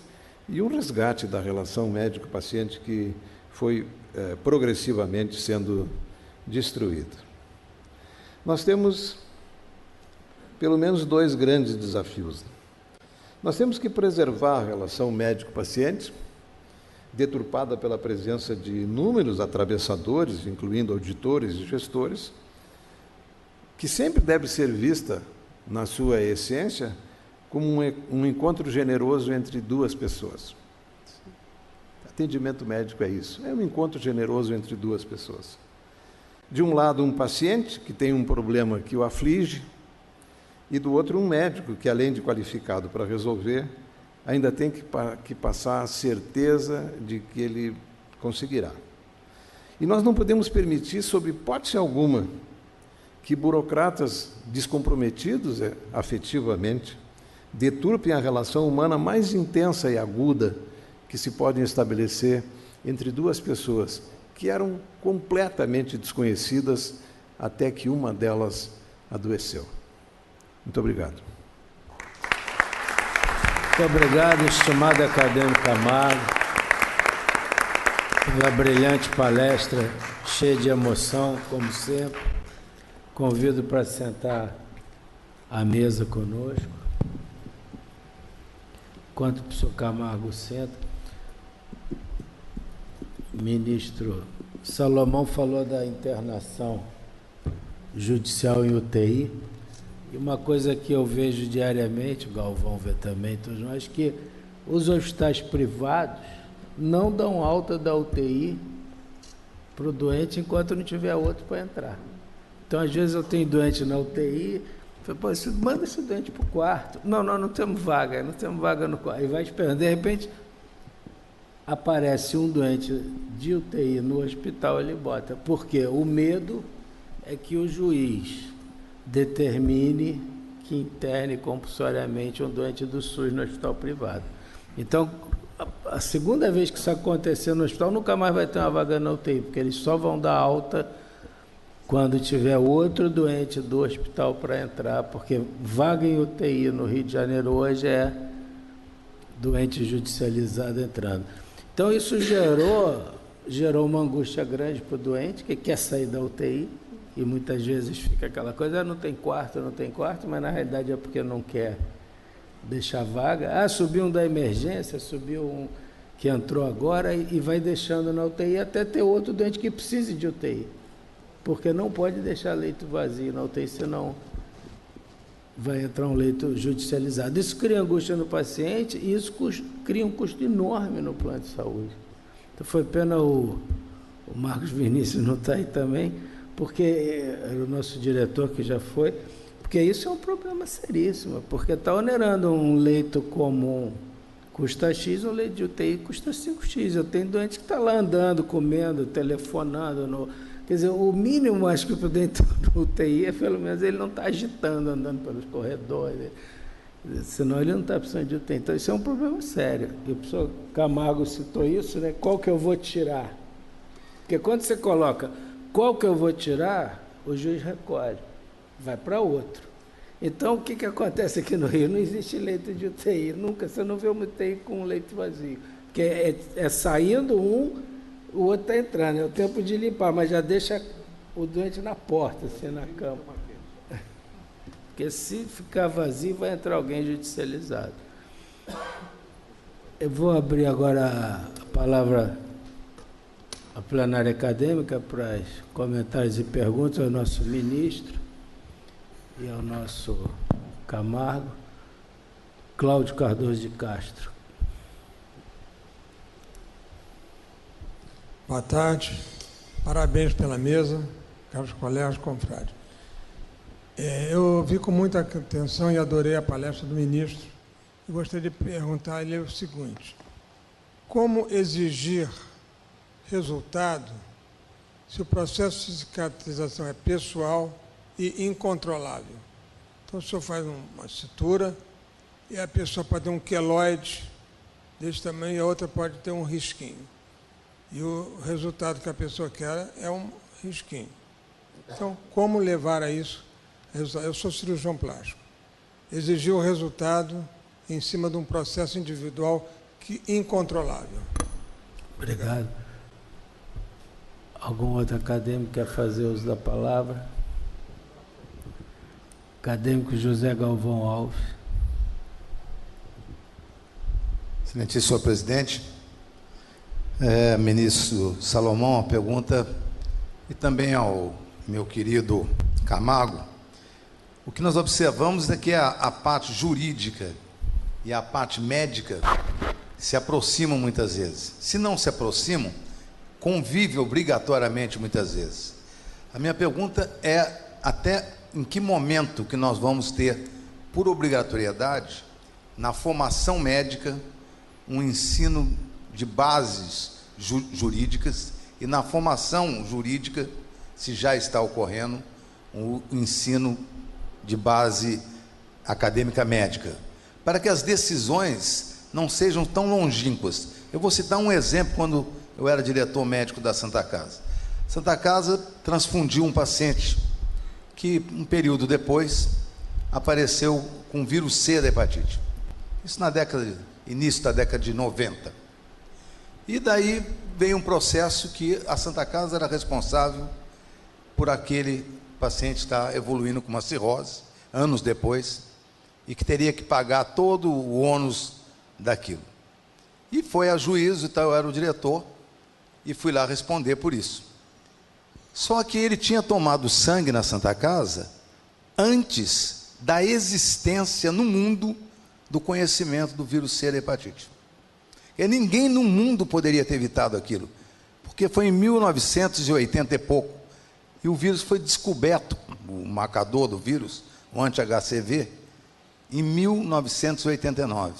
e um resgate da relação médico-paciente que foi progressivamente sendo destruída. Nós temos pelo menos 2 grandes desafios. Nós temos que preservar a relação médico-paciente, deturpada pela presença de inúmeros atravessadores, incluindo auditores e gestores, que sempre deve ser vista, na sua essência, como um encontro generoso entre 2 pessoas. Atendimento médico é isso, é um encontro generoso entre 2 pessoas. De um lado, um paciente que tem um problema que o aflige, e do outro, um médico que, além de qualificado para resolver, ainda tem que passar a certeza de que ele conseguirá. E nós não podemos permitir, sob hipótese alguma, que burocratas descomprometidos afetivamente deturpem a relação humana mais intensa e aguda que se pode estabelecer entre 2 pessoas que eram completamente desconhecidas até que uma delas adoeceu. Muito obrigado. Muito obrigado, estimado acadêmico Camargo, pela brilhante palestra, cheia de emoção, como sempre. Convido para sentar à mesa conosco. Enquanto o professor Camargo senta, o ministro Salomão falou da internação judicial em UTI. E uma coisa que eu vejo diariamente, o Galvão vê também, todos nós, que os hospitais privados não dão alta da UTI para o doente enquanto não tiver outro para entrar. Então, às vezes, eu tenho doente na UTI, Falei, pô, manda esse doente para o quarto. Não temos vaga no quarto. E vai esperando. De repente, aparece um doente de UTI no hospital, ele bota. Porque o medo é que o juiz determine que interne compulsoriamente um doente do SUS no hospital privado. Então, a segunda vez que isso acontecer no hospital, nunca mais vai ter uma vaga na UTI, porque eles só vão dar alta quando tiver outro doente do hospital para entrar, porque vaga em UTI no Rio de Janeiro hoje é doente judicializado entrando. Então, isso gerou uma angústia grande para o doente, que quer sair da UTI, e muitas vezes fica aquela coisa, não tem quarto, mas na realidade é porque não quer deixar vaga. Subiu um da emergência, subiu um que entrou agora e vai deixando na UTI até ter outro doente que precise de UTI. Porque não pode deixar leito vazio na UTI, senão vai entrar um leito judicializado. Isso cria angústia no paciente e isso cria um custo enorme no plano de saúde. Então foi pena o Marcos Vinícius não estar aí também, porque era o nosso diretor que já foi, porque isso é um problema seríssimo, porque está onerando um leito comum, custa X, um leito de UTI custa 5X. Eu tenho doente que está lá andando, comendo, telefonando, quer dizer, o mínimo, acho que dentro do UTI é, pelo menos, ele não está agitando, andando pelos corredores, senão ele não está precisando de UTI. Então, isso é um problema sério. E o professor Camargo citou isso, né? Qual que eu vou tirar? Porque quando você coloca qual que eu vou tirar, o juiz recolhe, vai para outro. Então, o que acontece aqui no Rio? Não existe leito de UTI, nunca, você não vê uma UTI com um leito vazio. Porque é saindo um, o outro está entrando, é o tempo de limpar, mas já deixa o doente na porta, assim, na cama. Porque se ficar vazio, vai entrar alguém judicializado. Eu vou abrir agora a palavra à plenária acadêmica para os comentários e perguntas ao nosso ministro e ao nosso Camargo, Cláudio Cardoso de Castro. Boa tarde, parabéns pela mesa, caros colegas confrades. Eu ouvi com muita atenção e adorei a palestra do ministro e gostaria de perguntar-lhe o seguinte: como exigir resultado se o processo de cicatrização é pessoal e incontrolável? Então, o senhor faz uma sutura e a pessoa pode ter um queloide desse tamanho e a outra pode ter um risquinho. E o resultado que a pessoa quer é um risquinho. Então, como levar a isso? Eu sou cirurgião plástico. Exigir o resultado em cima de um processo individual incontrolável. Obrigado. Algum outro acadêmico quer fazer uso da palavra? Acadêmico José Galvão Alves. Excelentíssimo senhor presidente, ministro Salomão, a pergunta, e também ao meu querido Camargo. O que nós observamos é que a parte jurídica e a parte médica se aproximam muitas vezes. Se não se aproximam, convivem obrigatoriamente muitas vezes. A minha pergunta é até em que momento que nós vamos ter, por obrigatoriedade, na formação médica, um ensino de bases jurídicas e na formação jurídica, se já está ocorrendo, um ensino de base acadêmica médica, para que as decisões não sejam tão longínquas. Eu vou citar um exemplo quando eu era diretor médico da Santa Casa. Santa Casa transfundiu um paciente que, um período depois, apareceu com vírus C da hepatite. Isso início da década de 90. E daí veio um processo que a Santa Casa era responsável por aquele paciente estar evoluindo com uma cirrose, anos depois, e que teria que pagar todo o ônus daquilo. E foi a juízo, então eu era o diretor, e fui lá responder por isso. Só que ele tinha tomado sangue na Santa Casa antes da existência no mundo do conhecimento do vírus C da hepatite. E ninguém no mundo poderia ter evitado aquilo, porque foi em 1980 e pouco, e o vírus foi descoberto, o marcador do vírus, o anti-HCV, em 1989.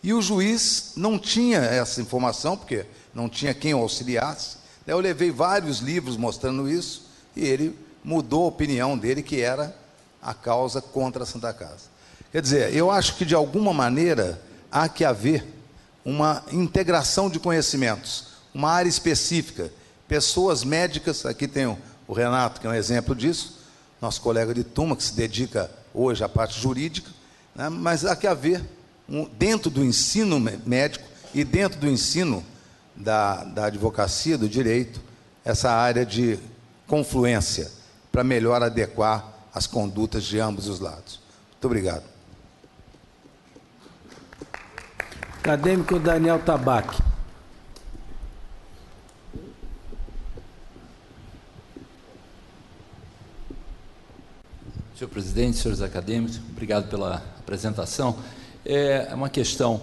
E o juiz não tinha essa informação, porque não tinha quem o auxiliasse. Daí eu levei vários livros mostrando isso, e ele mudou a opinião dele, que era a causa contra a Santa Casa. Quer dizer, eu acho que, de alguma maneira, há que haver uma integração de conhecimentos, uma área específica. Pessoas médicas, aqui tem o Renato, que é um exemplo disso, nosso colega de turma, que se dedica hoje à parte jurídica, né? Mas há que haver, dentro do ensino médico e dentro do ensino da advocacia, do direito, essa área de confluência, para melhor adequar as condutas de ambos os lados. Muito obrigado. Acadêmico Daniel Tabaque. Senhor presidente, senhores acadêmicos, obrigado pela apresentação. É uma questão.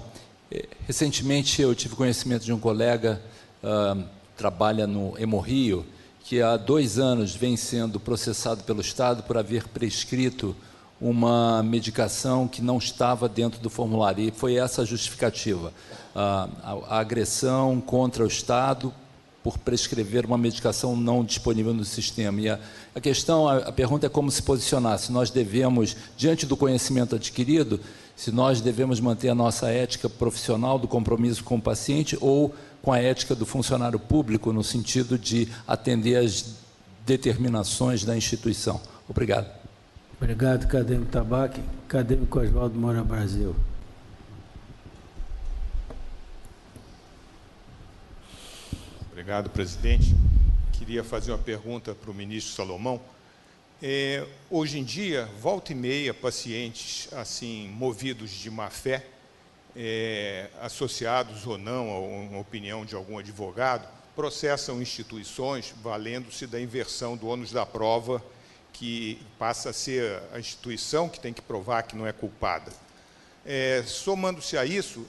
Recentemente eu tive conhecimento de um colega trabalha no Hemorrio, que há 2 anos vem sendo processado pelo Estado por haver prescrito uma medicação que não estava dentro do formulário. E foi essa a justificativa, a agressão contra o Estado por prescrever uma medicação não disponível no sistema. E a pergunta é como se posicionar, se nós devemos, diante do conhecimento adquirido, se nós devemos manter a nossa ética profissional do compromisso com o paciente ou com a ética do funcionário público, no sentido de atender às determinações da instituição. Obrigado. Obrigado, acadêmico Tabaque. Acadêmico Oswaldo Moura Brasil. Obrigado, presidente. Queria fazer uma pergunta para o ministro Salomão. Hoje em dia, volta e meia, pacientes assim movidos de má fé, associados ou não a uma opinião de algum advogado, processam instituições valendo-se da inversão do ônus da prova, que passa a ser a instituição que tem que provar que não é culpada. Somando-se a isso,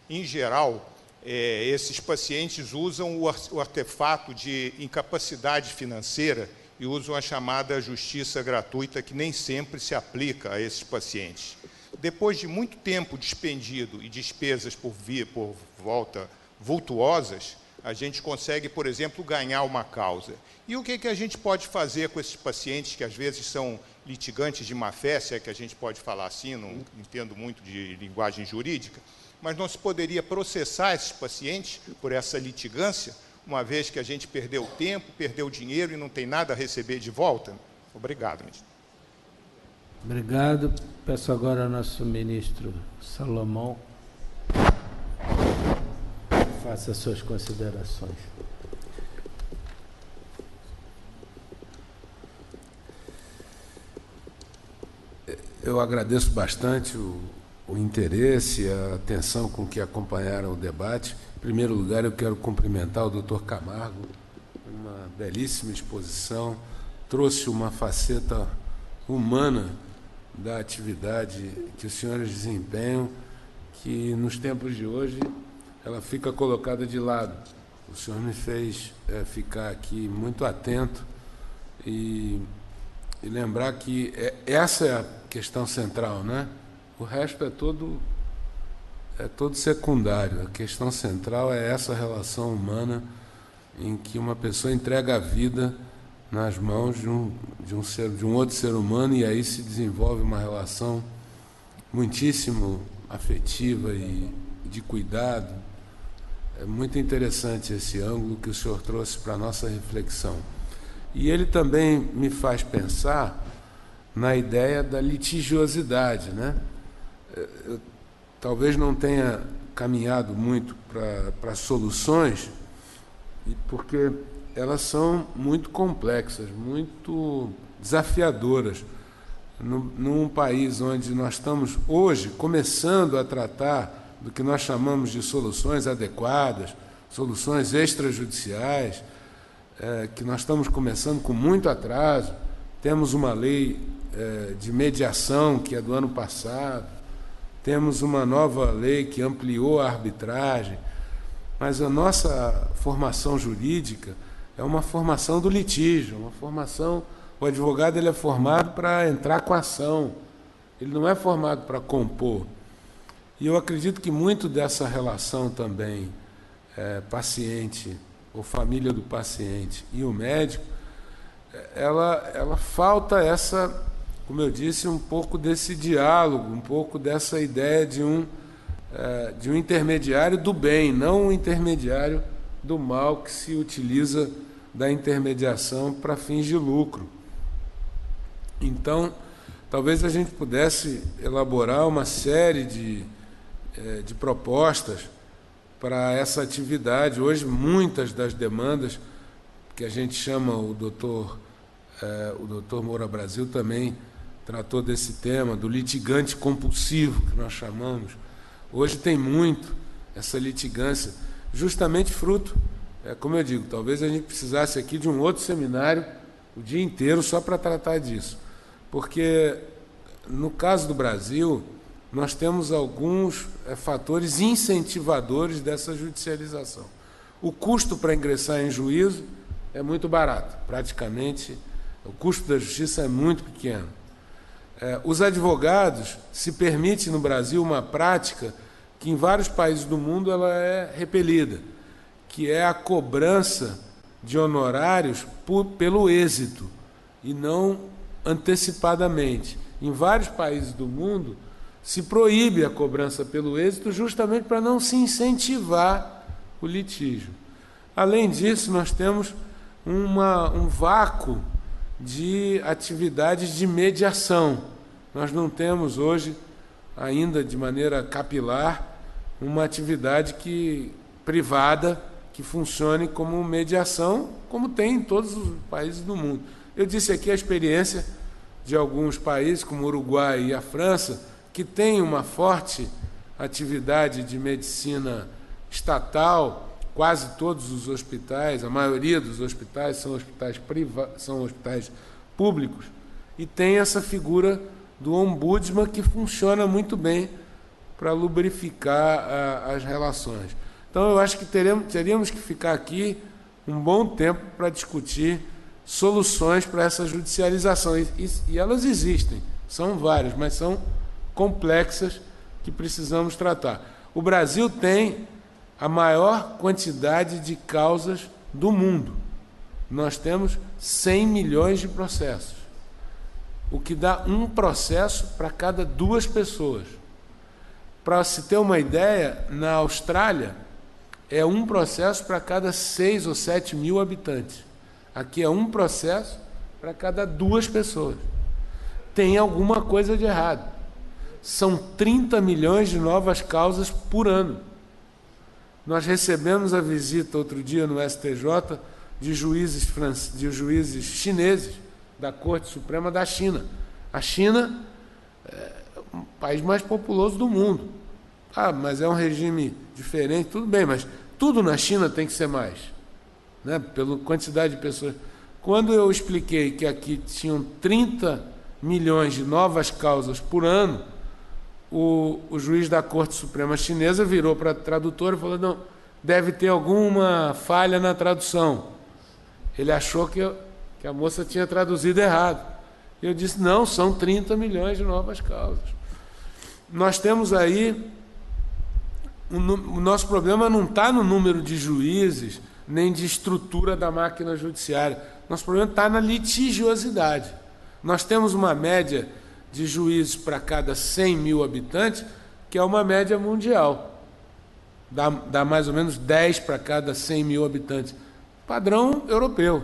em geral, esses pacientes usam o artefato de incapacidade financeira e usam a chamada justiça gratuita, que nem sempre se aplica a esses pacientes. Depois de muito tempo despendido e despesas por volta vultuosas, a gente consegue, por exemplo, ganhar uma causa. E o que a gente pode fazer com esses pacientes que às vezes são litigantes de má-fé, se é que a gente pode falar assim, não entendo muito de linguagem jurídica, mas não se poderia processar esses pacientes por essa litigância, uma vez que a gente perdeu tempo, perdeu dinheiro e não tem nada a receber de volta? Obrigado, ministro. Obrigado. Peço agora ao nosso ministro Salomão faça suas considerações. Eu agradeço bastante o interesse, a atenção com que acompanharam o debate. Em primeiro lugar, eu quero cumprimentar o doutor Camargo, uma belíssima exposição, trouxe uma faceta humana da atividade que os senhores desempenham, que nos tempos de hoje ela fica colocada de lado. O senhor me fez ficar aqui muito atento e lembrar que essa é a questão central, né? O resto é todo secundário. A questão central é essa relação humana em que uma pessoa entrega a vida nas mãos de um outro ser humano, e aí se desenvolve uma relação muitíssimo afetiva e de cuidado. É muito interessante esse ângulo que o senhor trouxe para a nossa reflexão. E ele também me faz pensar na ideia da litigiosidade, né? Eu talvez não tenha caminhado muito para soluções, porque elas são muito complexas, muito desafiadoras. Num país onde nós estamos hoje começando a tratar do que nós chamamos de soluções adequadas, soluções extrajudiciais, que nós estamos começando com muito atraso. Temos uma lei de mediação, que é do ano passado, temos uma nova lei que ampliou a arbitragem, mas a nossa formação jurídica é uma formação do litígio, uma formação. O advogado ele é formado para entrar com a ação, ele não é formado para compor. E eu acredito que muito dessa relação também paciente ou família do paciente e o médico, ela falta essa, como eu disse, um pouco desse diálogo, um pouco dessa ideia de um intermediário do bem, não um intermediário do mal que se utiliza da intermediação para fins de lucro. Então, talvez a gente pudesse elaborar uma série de propostas para essa atividade. Hoje, muitas das demandas que a gente chama, o doutor Moura Brasil também tratou desse tema, do litigante compulsivo, que nós chamamos. Hoje tem muito essa litigância, justamente fruto, como eu digo, talvez a gente precisasse aqui de um outro seminário o dia inteiro só para tratar disso. Porque, no caso do Brasil, nós temos alguns fatores incentivadores dessa judicialização. O custo para ingressar em juízo é muito barato, praticamente, o custo da justiça é muito pequeno. Os advogados, se permite no Brasil uma prática que em vários países do mundo ela é repelida, que é a cobrança de honorários pelo êxito, e não antecipadamente. Em vários países do mundo, se proíbe a cobrança pelo êxito justamente para não se incentivar o litígio. Além disso, nós temos um vácuo de atividades de mediação. Nós não temos hoje, ainda de maneira capilar, uma atividade privada que funcione como mediação, como tem em todos os países do mundo. Eu disse aqui a experiência de alguns países, como o Uruguai e a França, que têm uma forte atividade de medicina estatal. Quase todos os hospitais, a maioria dos hospitais são hospitais públicos, e tem essa figura do ombudsman que funciona muito bem para lubrificar as relações. Então, eu acho que teríamos que ficar aqui um bom tempo para discutir soluções para essa judicialização. E elas existem, são várias, mas são complexas que precisamos tratar. O Brasil tem a maior quantidade de causas do mundo. Nós temos 100 milhões de processos, o que dá um processo para cada 2 pessoas. Para se ter uma ideia, na Austrália é um processo para cada 6 ou 7 mil habitantes. Aqui é um processo para cada 2 pessoas. Tem alguma coisa de errado. São 30 milhões de novas causas por ano. Nós recebemos a visita outro dia no STJ de juízes chineses da Corte Suprema da China. A China é o país mais populoso do mundo. Mas é um regime diferente, tudo bem, mas tudo na China tem que ser mais, né? Pela quantidade de pessoas. Quando eu expliquei que aqui tinham 30 milhões de novas causas por ano, o juiz da Corte Suprema Chinesa virou para a tradutora e falou: não, deve ter alguma falha na tradução. Ele achou que a moça tinha traduzido errado. Eu disse: não, são 30 milhões de novas causas. Nós temos aí... O nosso problema não está no número de juízes, nem de estrutura da máquina judiciária. Nosso problema está na litigiosidade. Nós temos uma média de juízes para cada 100 mil habitantes, que é uma média mundial. Dá mais ou menos 10 para cada 100 mil habitantes. Padrão europeu.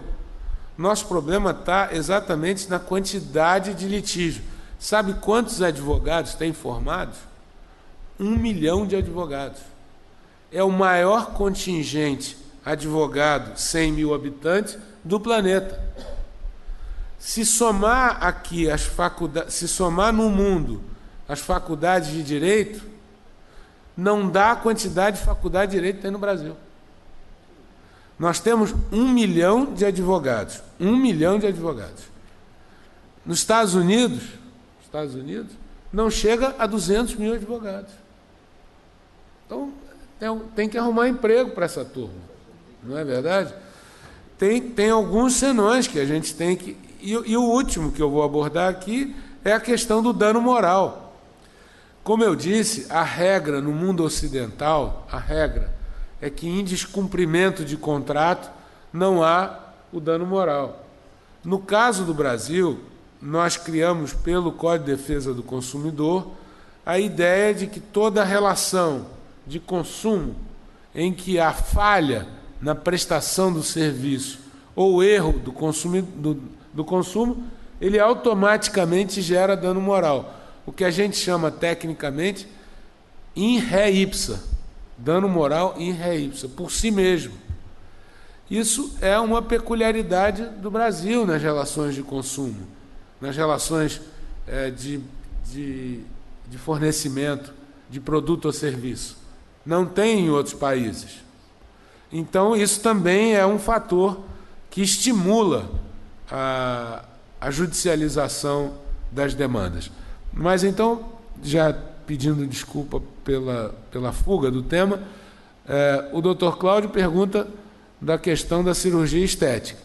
Nosso problema está exatamente na quantidade de litígio. Sabe quantos advogados têm formados? 1 milhão de advogados. É o maior contingente advogado, 100 mil habitantes, do planeta. Se somar aqui se somar no mundo as faculdades de direito, não dá a quantidade de faculdade de direito que tem no Brasil. Nós temos 1 milhão de advogados. 1 milhão de advogados. Nos Estados Unidos, não chega a 200 mil advogados. Então, tem que arrumar emprego para essa turma, não é verdade? Tem alguns senões que a gente tem que... E o último que eu vou abordar aqui é a questão do dano moral. Como eu disse, a regra no mundo ocidental, a regra é que em descumprimento de contrato não há o dano moral. No caso do Brasil, nós criamos pelo Código de Defesa do Consumidor a ideia de que toda relação de consumo em que há falha na prestação do serviço ou erro do consumo, ele automaticamente gera dano moral. O que a gente chama tecnicamente in re ipsa, dano moral in re ipsa, por si mesmo. Isso é uma peculiaridade do Brasil nas relações de consumo, nas relações de fornecimento de produto ou serviço. Não tem em outros países. Então, isso também é um fator que estimula a judicialização das demandas. Mas, então, já pedindo desculpa pela fuga do tema, o doutor Cláudio pergunta da questão da cirurgia estética.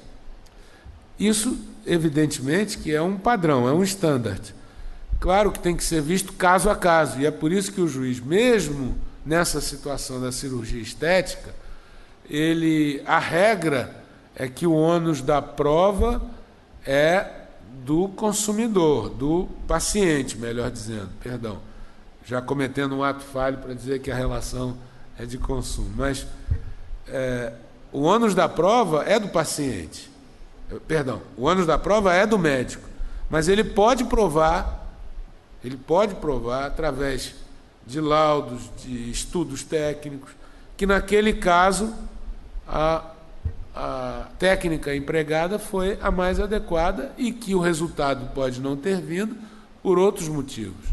Isso, evidentemente, que é um padrão, é um standard. Claro que tem que ser visto caso a caso, e é por isso que o juiz, mesmo nessa situação da cirurgia estética, a regra é que o ônus da prova é do consumidor, do paciente, melhor dizendo, perdão, já cometendo um ato falho para dizer que a relação é de consumo, mas o ônus da prova é do paciente, perdão, o ônus da prova é do médico, mas ele pode provar através de laudos, de estudos técnicos, que naquele caso a técnica empregada foi a mais adequada e que o resultado pode não ter vindo por outros motivos.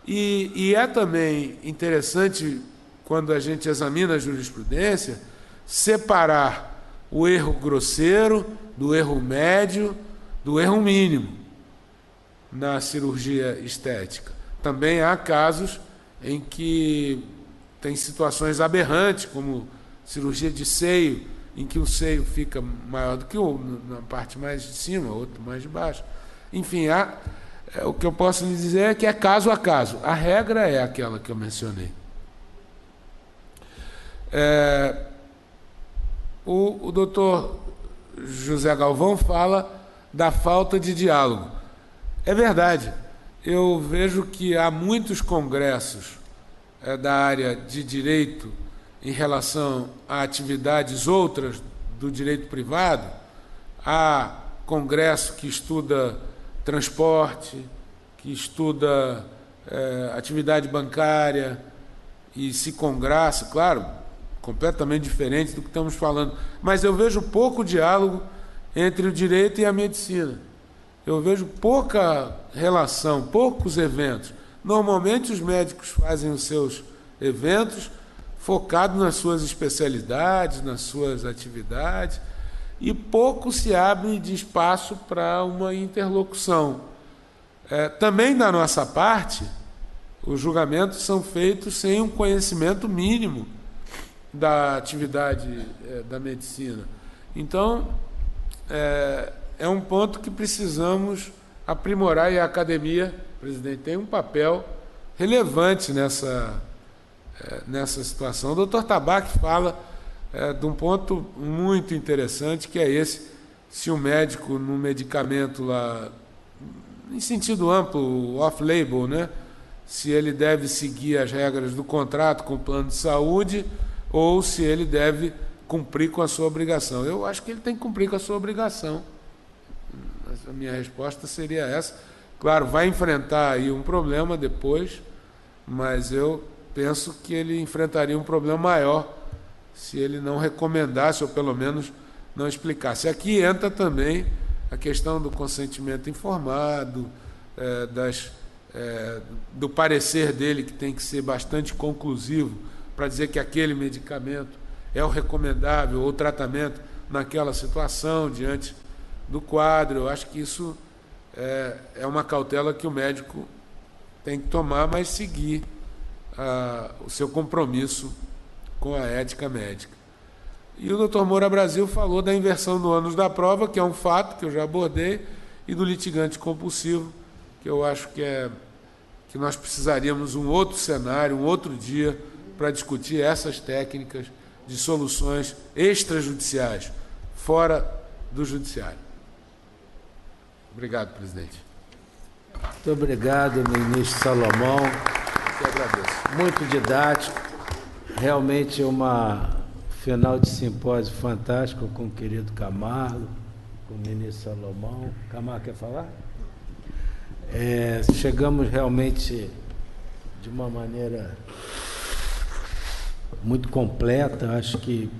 E é também interessante, quando a gente examina a jurisprudência, separar o erro grosseiro do erro médio, do erro mínimo na cirurgia estética. Também há casos em que tem situações aberrantes, como cirurgia de seio, em que o seio fica maior do que na parte mais de cima, outro mais de baixo. Enfim, o que eu posso lhe dizer é que é caso a caso. A regra é aquela que eu mencionei. O doutor José Galvão fala da falta de diálogo. É verdade. Eu vejo que há muitos congressos da área de direito em relação a atividades outras do direito privado. Há congresso que estuda transporte, que estuda atividade bancária e se congraça, claro, completamente diferente do que estamos falando. Mas eu vejo pouco diálogo entre o direito e a medicina. Eu vejo pouca relação, poucos eventos. Normalmente os médicos fazem os seus eventos focados nas suas especialidades, nas suas atividades, e pouco se abre de espaço para uma interlocução. Também da nossa parte, os julgamentos são feitos sem um conhecimento mínimo da atividade da medicina. Então, é um ponto que precisamos aprimorar, e a academia, presidente, tem um papel relevante nessa situação. O Dr. Tabac fala de um ponto muito interessante, que é esse: se o médico, no medicamento lá, em sentido amplo, off-label, né, se ele deve seguir as regras do contrato com o plano de saúde ou se ele deve cumprir com a sua obrigação. Eu acho que ele tem que cumprir com a sua obrigação. A minha resposta seria essa. Claro, vai enfrentar aí um problema depois, mas eu penso que ele enfrentaria um problema maior se ele não recomendasse, ou pelo menos não explicasse. Aqui entra também a questão do consentimento informado, do parecer dele, que tem que ser bastante conclusivo para dizer que aquele medicamento é o recomendável, ou o tratamento naquela situação, diante do quadro. Eu acho que isso é uma cautela que o médico tem que tomar, mas seguir o seu compromisso com a ética médica. E o Dr. Moura Brasil falou da inversão do ônus da prova, que é um fato que eu já abordei, e do litigante compulsivo, que eu acho que nós precisaríamos um outro cenário, um outro dia, para discutir essas técnicas de soluções extrajudiciais, fora do judiciário. Obrigado, presidente. Muito obrigado, ministro Salomão. Eu que agradeço. Muito didático. Realmente uma final de simpósio fantástico com o querido Camargo, com o ministro Salomão. Camargo, quer falar? Chegamos realmente de uma maneira muito completa. Acho que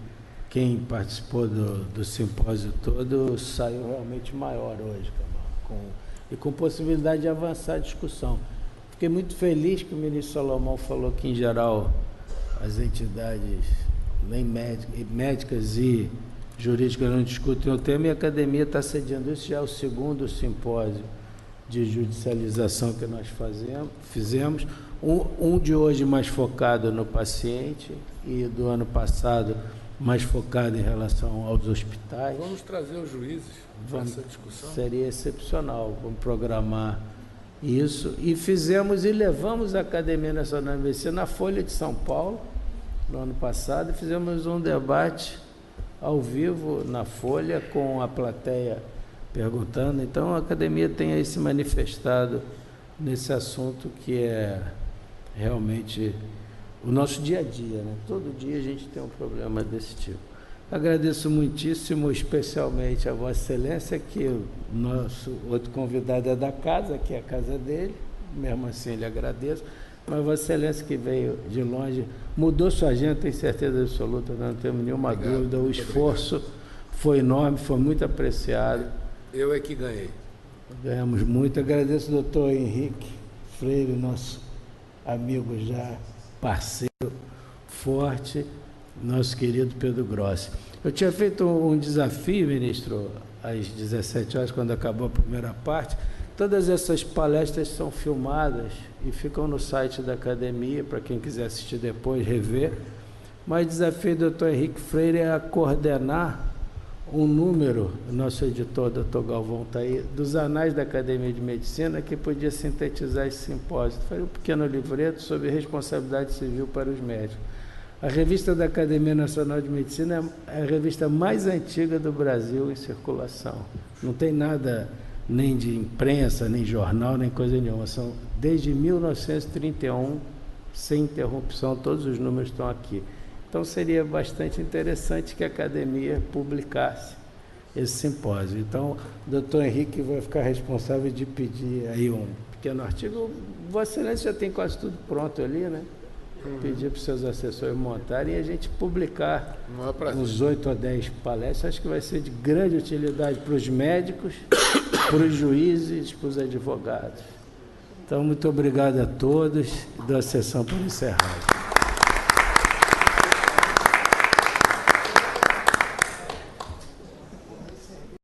quem participou do simpósio todo saiu realmente maior hoje, Camargo, e com possibilidade de avançar a discussão. Fiquei muito feliz que o ministro Salomão falou que, em geral, as entidades nem médicas e jurídicas não discutem o tema, e a academia está sediando isso. Já é o segundo simpósio de judicialização que nós fizemos. Um de hoje mais focado no paciente e do ano passado mais focado em relação aos hospitais. Vamos trazer os juízes para essa discussão? Seria excepcional. Vamos programar isso. E fizemos e levamos a Academia Nacional de Medicina na Folha de São Paulo, no ano passado, e fizemos um debate ao vivo na Folha, com a plateia perguntando. Então, a academia tem aí se manifestado nesse assunto que é realmente o nosso dia a dia, né? Todo dia a gente tem um problema desse tipo. Agradeço muitíssimo, especialmente a Vossa Excelência, que o nosso outro convidado é da casa, que é a casa dele, mesmo assim lhe agradeço, mas Vossa Excelência, que veio de longe, mudou sua agenda, tenho certeza absoluta, não temos nenhuma dúvida, o esforço foi enorme, foi muito apreciado. Eu é que ganhei. Ganhamos muito. Agradeço ao doutor Henrique Freire, nosso amigo já, parceiro forte, nosso querido Pedro Grossi. Eu tinha feito um desafio, ministro, às 17 horas, quando acabou a primeira parte. Todas essas palestras são filmadas e ficam no site da academia, para quem quiser assistir depois, rever. Mas o desafio do doutor Henrique Freire é a coordenar um número, o nosso editor, doutor Galvão, está aí, dos anais da Academia de Medicina, que podia sintetizar esse simpósio. Foi um pequeno livreto sobre responsabilidade civil para os médicos. A revista da Academia Nacional de Medicina é a revista mais antiga do Brasil em circulação. Não tem nada nem de imprensa, nem jornal, nem coisa nenhuma. São desde 1931, sem interrupção, todos os números estão aqui. Então, seria bastante interessante que a academia publicasse esse simpósio. Então, o doutor Henrique vai ficar responsável de pedir aí um pequeno artigo. Vossa Excelência já tem quase tudo pronto ali, né? Pedir para os seus assessores montarem e a gente publicar uns 8 ou 10 palestras. Acho que vai ser de grande utilidade para os médicos, para os juízes, para os advogados. Então, muito obrigado a todos. Dou a sessão por encerrada.